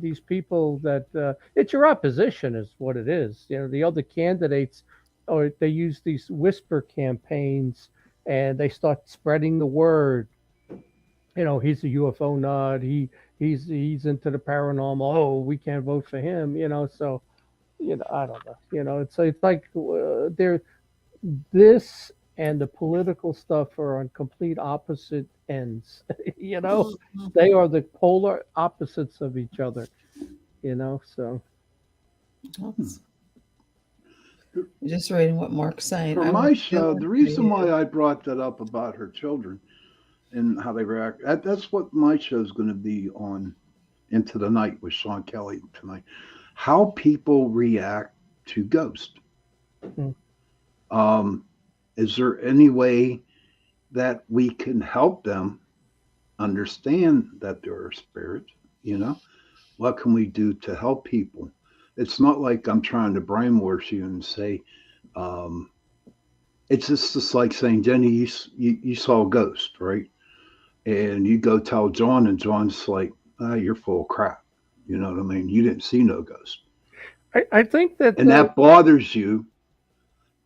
these people that it's your opposition is what it is. The other candidates, or they use these whisper campaigns and they start spreading the word. He's a UFO nut. He's into the paranormal. Oh, we can't vote for him. So I don't know. It's like they're this and the political stuff are on complete opposite ends. Mhm. They are the polar opposites of each other. So That's- Just reading what Mark's saying. For I my went to show, Dillon the for reason you. why I brought that up about her children and how they react, that's what my show is going to be on Into the Night with Sean Kelly tonight. How people react to ghosts. mm, Um, is there any way that we can help them understand that there are spirits? What can we do to help people? It's not like I'm trying to brainwash you and say, um, it's just like saying, Jenny, you saw a ghost, right? And you go tell John, and John's like, you're full of crap. You know what I mean? You didn't see no ghost. I think that And that bothers you.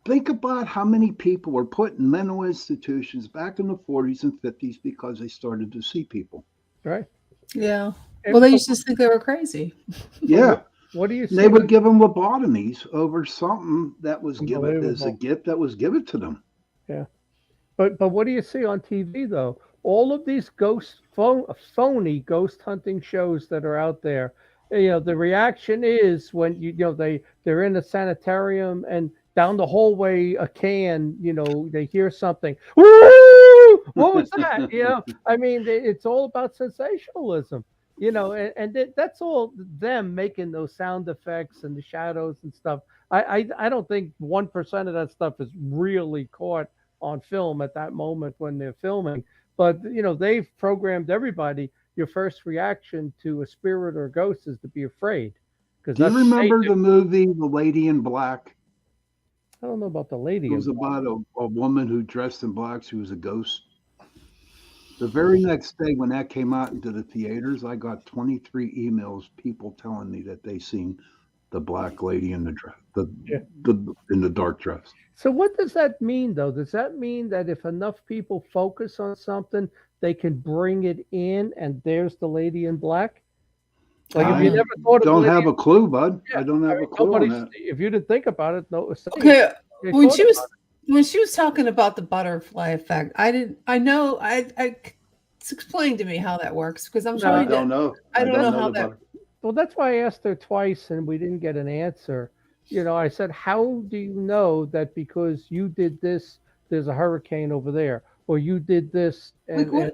Think about how many people were put in mental institutions back in the 40s and 50s because they started to see people. right. Yeah. And- Well, they but, used to think they were crazy. but Yeah. what do you And they see? would give them lobotomies over something that was given as a Unbelievable. gift that was given to them. Yeah. But what do you see on TV though? All of these phony ghost hunting shows that are out there. The reaction is when they're in a sanitarium and down the hallway a can, they hear something. Woo! What was that? I mean, it's all about sensationalism. That's all them making those sound effects and the shadows and stuff. I don't think 1% of that stuff is really caught on film at that moment when they're filming. But they've programmed everybody. Your first reaction to a spirit or a ghost is to be afraid, because Do you that's what they remember do. the movie The Lady in Black? I don't know about the It lady. was about a woman who dressed in black. She was a ghost. The very next day when that came out into the theaters, I got 23 emails, people telling me that they seen the black lady in the dress, Yeah. the in the dark dress. So what does that mean, though? Does that mean that if enough people focus on something, they can bring it in, and there's the lady in black? Like if you I never thought of the don't lady, have a clue, bud. yeah, I don't I have mean, a clue on nobody's. that. If you didn't think about it, no, Okay. they When thought she about was when she was talking about the butterfly effect, I know it's explained to me how that works because I'm it. No, I trying to don't know. I I don't don't know know how the that butter. Well, that's why I asked her twice and we didn't get an answer. I said, "How do you know that because you did this, there's a hurricane over there, or you did this like what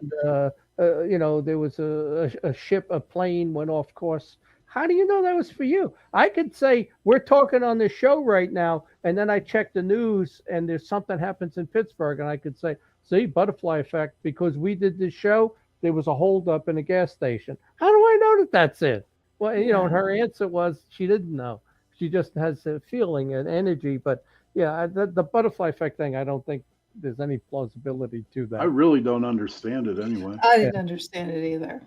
and there was a ship, a plane went off course? How do you know that was for you? I could say we're talking on this show right now, and then I check the news and there's something happens in Pittsburgh, and I could say, see, butterfly effect, because we did this show, there was a holdup in a gas station. How do I know that that's it? Well, and Yeah. her answer was she didn't know. She just has a feeling and energy. But yeah, the butterfly effect thing, I don't think there's any plausibility to I that. really don't understand it anyway. I Yeah. didn't understand it either.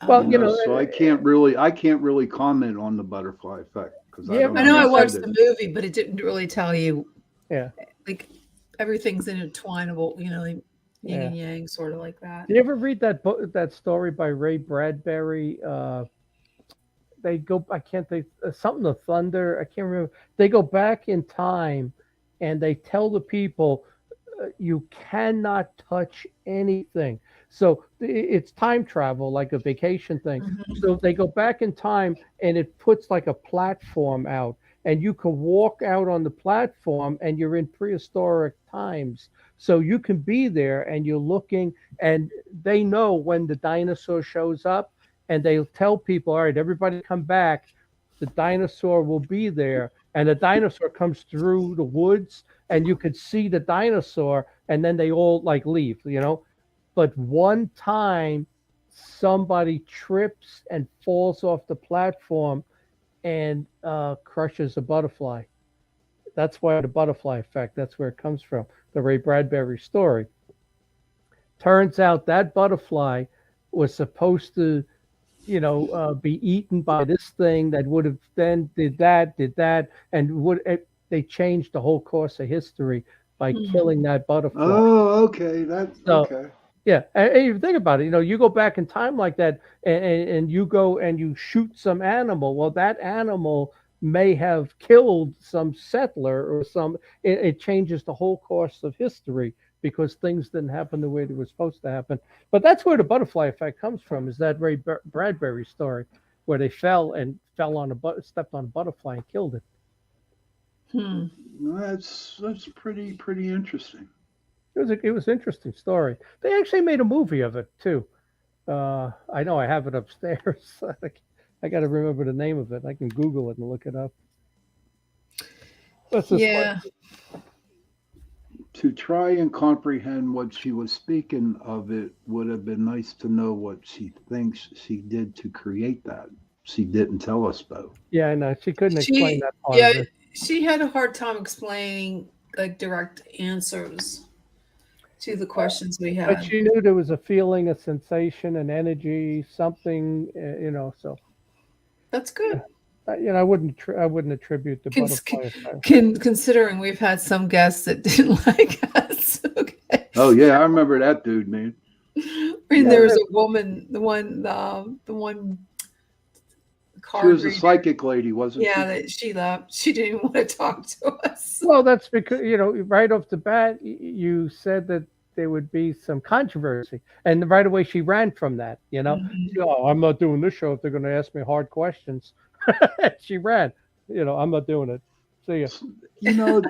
Well, So I can't really comment on the butterfly effect because I yeah, don't I know I because watched understand the it. movie, but it didn't really tell you yeah, like everything's intertwinable, like yin yeah. and yang, sort of like that. Do you ever read that book, that story by Ray Bradbury? They go, I can't think, something of thunder. I can't remember. They go back in time, and they tell the people you cannot touch anything. So it's time travel, like a vacation thing. Mhm. So they go back in time and it puts like a platform out, and you can walk out on the platform and you're in prehistoric times. So you can be there and you're looking, and they know when the dinosaur shows up, and they'll tell people, all right, everybody come back. The dinosaur will be there. And the dinosaur comes through the woods, and you could see the dinosaur, and then they all like leave. But one time somebody trips and falls off the platform, and crushes a butterfly. That's why the butterfly effect. That's where it comes from. The Ray Bradbury story. Turns out that butterfly was supposed to, be eaten by this thing that would have then did that, and they changed the whole course of history by Hmm. killing that butterfly. Oh, okay. That's So okay. yeah, and you think about it. You go back in time like that, and you go and you shoot some animal. Well, that animal may have killed some settler or some. It changes the whole course of history because things didn't happen the way they were supposed to happen. But that's where the butterfly effect comes from. Is that Ray Bradbury story where they fell on stepped on a butterfly and killed it. Hmm. That's pretty interesting. It was an interesting story. They actually made a movie of it too. I know I have it upstairs. I got to remember the name of it. I can Google it and look it up. That's just fun. Yeah. To try and comprehend what she was speaking of, it would have been nice to know what she thinks she did to create that. She didn't tell us though. Yeah, I know. She couldn't explain She, that part yeah, of it. she had a hard time explaining like direct answers to the questions we But had. she knew there was a feeling, a sensation, an energy, something. So That's good. I wouldn't attribute the Cons- butterfly effect. considering we've had some guests that didn't like us. Okay. Oh yeah, I remember that dude, man. And Yeah, there was a woman, the one She card was a reader. psychic lady, wasn't Yeah, she? that she left. She didn't even want to talk to us. Well, that's because right off the bat, you said that there would be some controversy, and right away she ran from that. Mhm. Oh, I'm not doing this show if they're going to ask me hard questions. She ran. I'm not doing it. See ya. You know,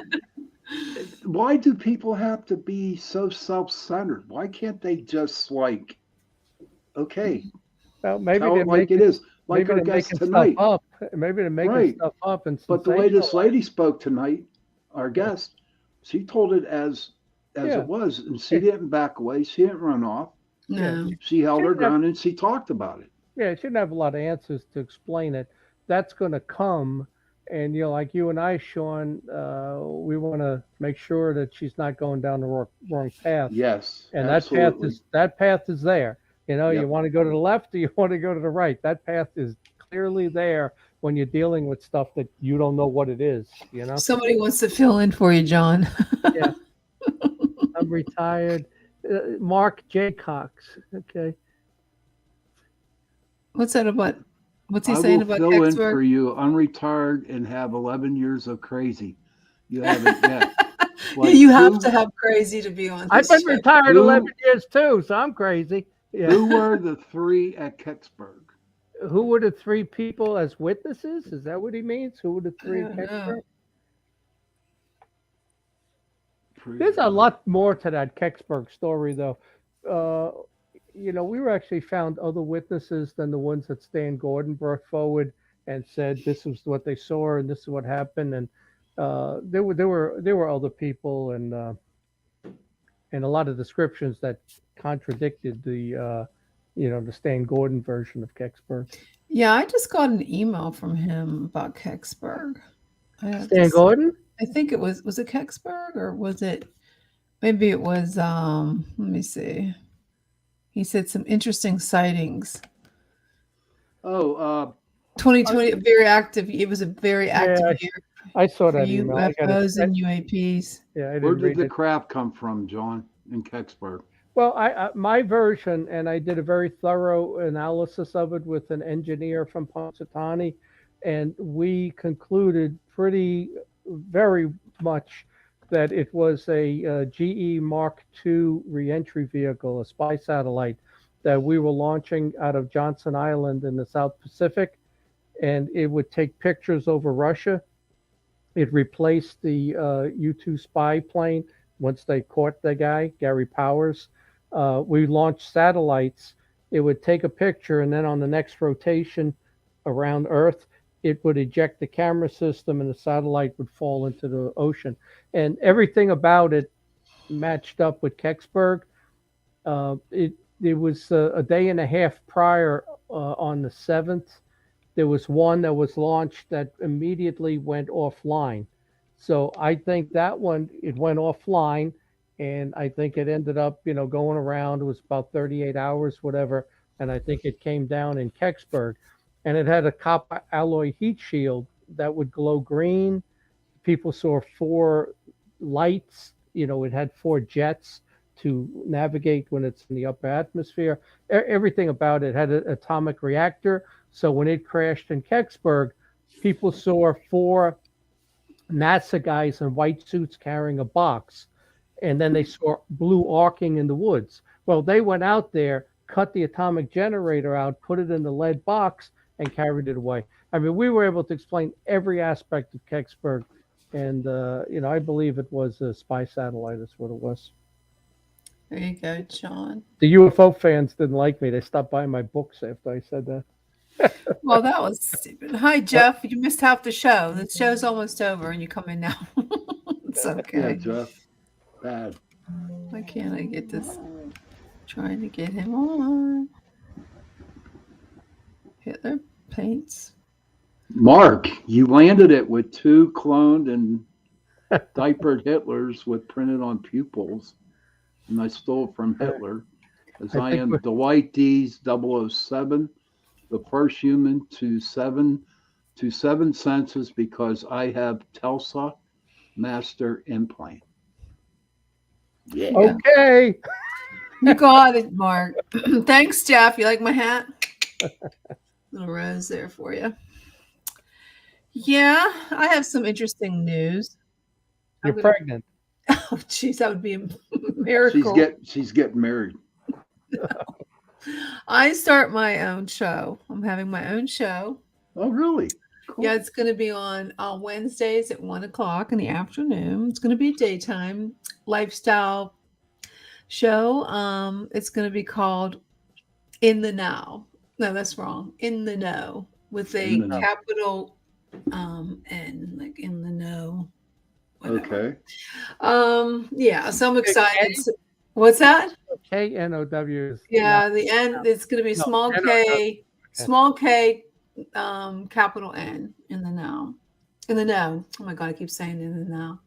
why do people have to be so self-centered? Why can't they just okay, Well, maybe tell they're it like it making is, like maybe our they're guest making stuff tonight? up. Maybe they're making Right. stuff up and But the way this sensationalizing. lady spoke tonight, our guest, she told it as it Yeah, was, and she yeah, didn't back away. She didn't run off. yeah. No. She held her Shouldn't have, ground and she talked about it. yeah, she didn't have a lot of answers to explain it. That's going to come, and like you and I, Sean, we want to make sure that she's not going down the wrong path. Yes, And absolutely. that path is there. You Yep. want to go to the left or you want to go to the right. That path is clearly there when you're dealing with stuff that you don't know what it is. Somebody wants to fill in for you, John. Yeah, I'm retired. Mark J. Cox. Okay. What's that about? What's he I saying will about fill in for Kecksburg? you. I'm retired and have 11 years of crazy. You haven't yet. Yeah, Like you have to have crazy to be on I've this been show. retired 11 who years too, so I'm crazy. Yeah. who were the three at Kecksburg? Who were the three people as witnesses? Is that what he means? Who were the I three don't at know. Kecksburg? There's a lot more to that Kecksburg story, though. Uh, we were actually found other witnesses than the ones that Stan Gordon brought forward and said this was what they saw and this is what happened. And there were other people and a lot of descriptions that contradicted the Stan Gordon version of Kecksburg. Yeah, I just got an email from him about Kecksburg. I have to Stan see. Gordon? I think it was it Kecksburg or was it maybe it was let me see. He said some interesting sightings. Oh, 2020 very active. It was a very active Yeah, year I saw for that email. I got it. UFOs and UAPs. Yeah, I where didn't did read the it. craft come from, John, in Kecksburg? Well, my version, and I did a very thorough analysis of it with an engineer from Punxsutawney, and we concluded very much that it was a GE Mark II reentry vehicle, a spy satellite that we were launching out of Johnson Island in the South Pacific, and it would take pictures over Russia. It replaced the U-2 spy plane once they caught the guy, Gary Powers. We launched satellites. It would take a picture, and then on the next rotation around Earth, it would eject the camera system, and the satellite would fall into the ocean. And everything about it matched up with Kecksburg. It was a day and a half prior on the 7th. there was one that was launched that immediately went offline. So I think that one, it went offline, and I think it ended up, going around. It was about 38 hours, whatever, and I think it came down in Kecksburg, and it had a copper alloy heat shield that would glow green. People saw four lights. It had four jets to navigate when it's in the upper atmosphere. Everything about it had an atomic reactor. So when it crashed in Kecksburg, people saw four NASA guys in white suits carrying a box, and then they saw blue arcing in the woods. Well, they went out there, cut the atomic generator out, put it in the lead box, and carried it away. I mean, we were able to explain every aspect of Kecksburg, and I believe it was a spy satellite. Is what it was. There you go, John. The UFO fans didn't like me. They stopped buying my books after I said that. Well, that was stupid. Hi, Jeff. You missed half the show. The show's almost over, and you come in now. It's Yeah, okay. Jeff. Bad. Why can't I get this? Trying to get him on. Hitler paints. Mark, you landed it with two cloned and diapered Hitlers with printed on pupils. And I stole from Hitler. As I am Dwight D's 007, the first human to seven senses because I have Telsa Master Implant. Yeah. Okay. You got it, Mark. Thanks, Jeff. You like my hat? Little rose there for you. Yeah, I have some interesting news. You're pregnant. Oh, jeez, that would be a miracle. She's getting married. I start my own show. I'm having my own show. Oh, really? Cool. Yeah, it's going to be on Wednesdays at 1:00 in the afternoon. It's going to be a daytime lifestyle show. It's going to be called In the Now. No, that's wrong. In the Know with a capital N, like in the know. Whatever. Okay. Yeah, so I'm excited. What's that? KNOW. Yeah, the N. It's going to be small K, small K, capital N in the now. In the know. Oh my God, I keep saying in the now.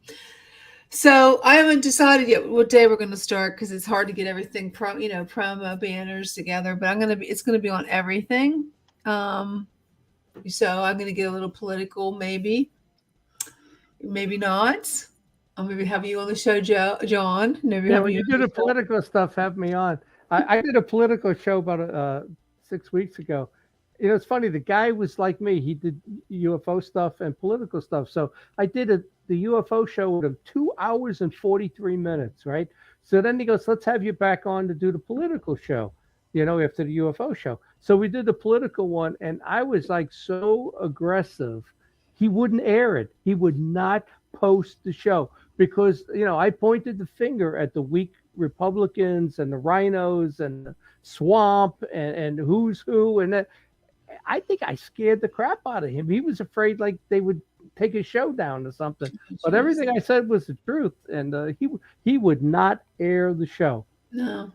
So I haven't decided yet what day we're going to start because it's hard to get everything promo banners together. But it's going to be on everything. So I'm going to get a little political, maybe not. I'll maybe have you on the show, John. Maybe when you do the political stuff, have me on. I did a political show about 6 weeks ago. It's funny. The guy was like me. He did UFO stuff and political stuff. So I did the UFO show with him 2 hours and 43 minutes, right? So then he goes, let's have you back on to do the political show, after the UFO show. So we did the political one, and I was like so aggressive. He wouldn't air it. He would not post the show because, I pointed the finger at the weak Republicans and the rhinos and the swamp and who's who. And I think I scared the crap out of him. He was afraid like they would take his show down or something. But everything I said was the truth. And he would not air the show. No.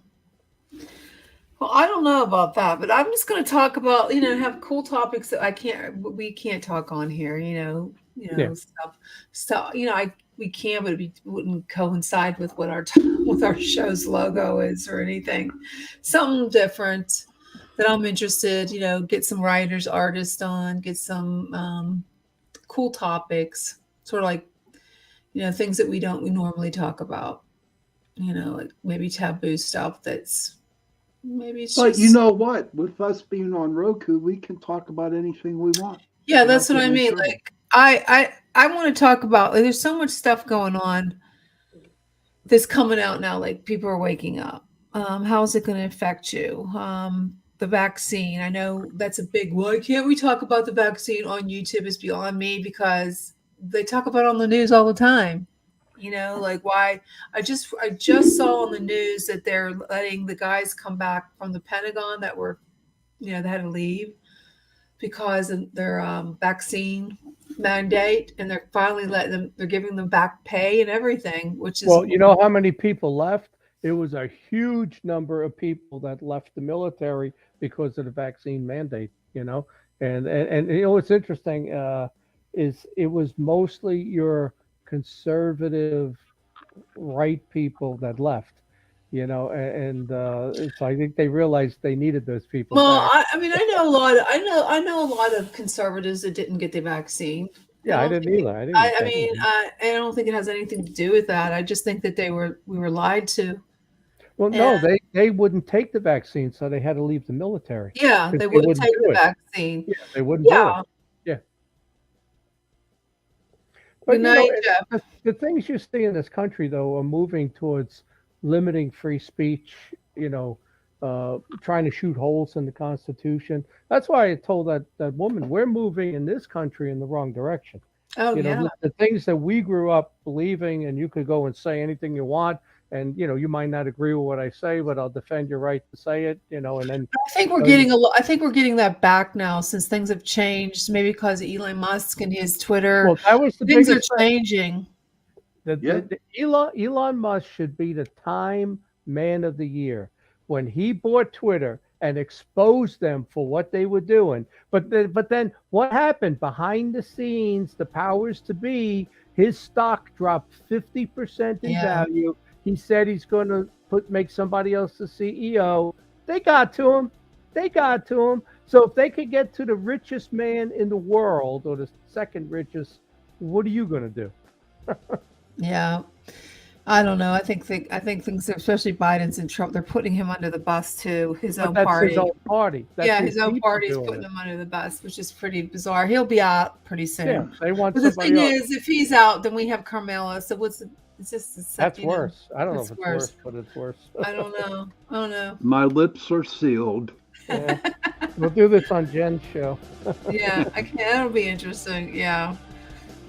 Well, I don't know about that, but I'm just going to talk about, have cool topics that we can't talk on here, stuff. So, we can, but it wouldn't coincide with what with our show's logo is or anything. Something different that I'm interested, get some writers, artists on, get some cool topics, sort of like, things that we normally talk about, like maybe taboo stuff that's maybe it's But just... you know what? With us being on Roku, we can talk about anything we want. Yeah, that's what I mean. Like I want to talk about, there's so much stuff going on that's coming out now. Like people are waking up. How is it going to affect you? The vaccine. I know that's a big, why can't we talk about the vaccine on YouTube? It's beyond me because they talk about it on the news all the time. Like why I just saw on the news that they're letting the guys come back from the Pentagon that were, they had to leave because of their vaccine mandate, and they're finally they're giving them back pay and everything, which is... Well, you know how many people left? It was a huge number of people that left the military because of the vaccine mandate, And you know what's interesting is it was mostly your conservative right people that left, you know, and so I think they realized they needed those people Well, back. I mean, I know a lot. I know a lot of conservatives that didn't get the vaccine. Yeah, I don't didn't think either. I didn't I get mean, it. I don't think it has anything to do with that. I just think that we were lied to. Well, And no, they wouldn't take the vaccine, so they had to leave the military yeah, because they they wouldn't wouldn't take do the it. vaccine. Yeah, they wouldn't do it. Yeah. Yeah. Good But you know, night, Jeff. the things you see in this country, though, are moving towards limiting free speech. You know, trying to shoot holes in the Constitution. That's why I told that woman, we're moving in this country in the wrong direction. Oh You know, yeah. the things that we grew up believing, and you could go and say anything you want, and you know, you might not agree with what I say, but I'll defend your right to say it. You know, and then I think we're so getting I think we're getting that back now since things have changed. Maybe because of Elon Musk and his Twitter, well, that was the things are biggest thing. changing. Yeah. Elon Musk should be the Time Man of the Year when he bought Twitter and exposed them for what they were doing. But then what happened behind the scenes? The powers to be, his stock dropped 50% in Yeah. value. He said he's going to make somebody else the CEO. They got to him. They got to him. So if they could get to the richest man in the world or the second richest, what are you going to do? Yeah. I don't know. I think things, especially Biden's and Trump, they're putting him under the bus too. His But own that's party. his own party. That's Yeah, his own people party is doing putting it. him under the bus, which is pretty bizarre. He'll be out pretty soon. Yeah, they want But the somebody thing else. is, if he's out, then we have Carmela. So it's just That's you know, worse. I don't know it's if it's worse. worse, but it's worse. I don't know. I don't know. My lips are sealed. Yeah. We'll do this on Jen's show. Yeah, I can't. That'll be interesting. Yeah.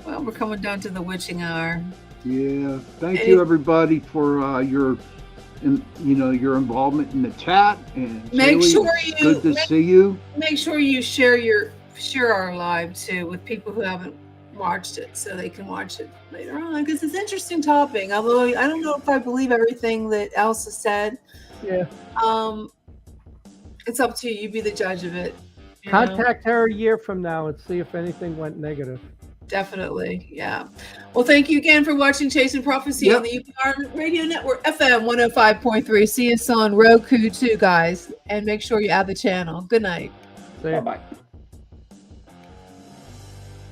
Well, we're coming down to the witching hour. Yeah. Thank you, everybody, for your involvement in the chat. And Make Shaylee, sure it's good to see you. Make sure you share our live too with people who haven't watched it, so they can watch it later on, because it's an interesting topic. Although I don't know if I believe everything that Elsa said. Yeah. It's up to you. You be the judge of it. you know? Contact her a year from now and see if anything went negative. Definitely. Yeah. Well, thank you again for watching Chasing Prophecy on the UPR Radio Network, FM 105.3. See us on Roku too, guys. And make sure you add the channel. Good night. See ya. Bye-bye.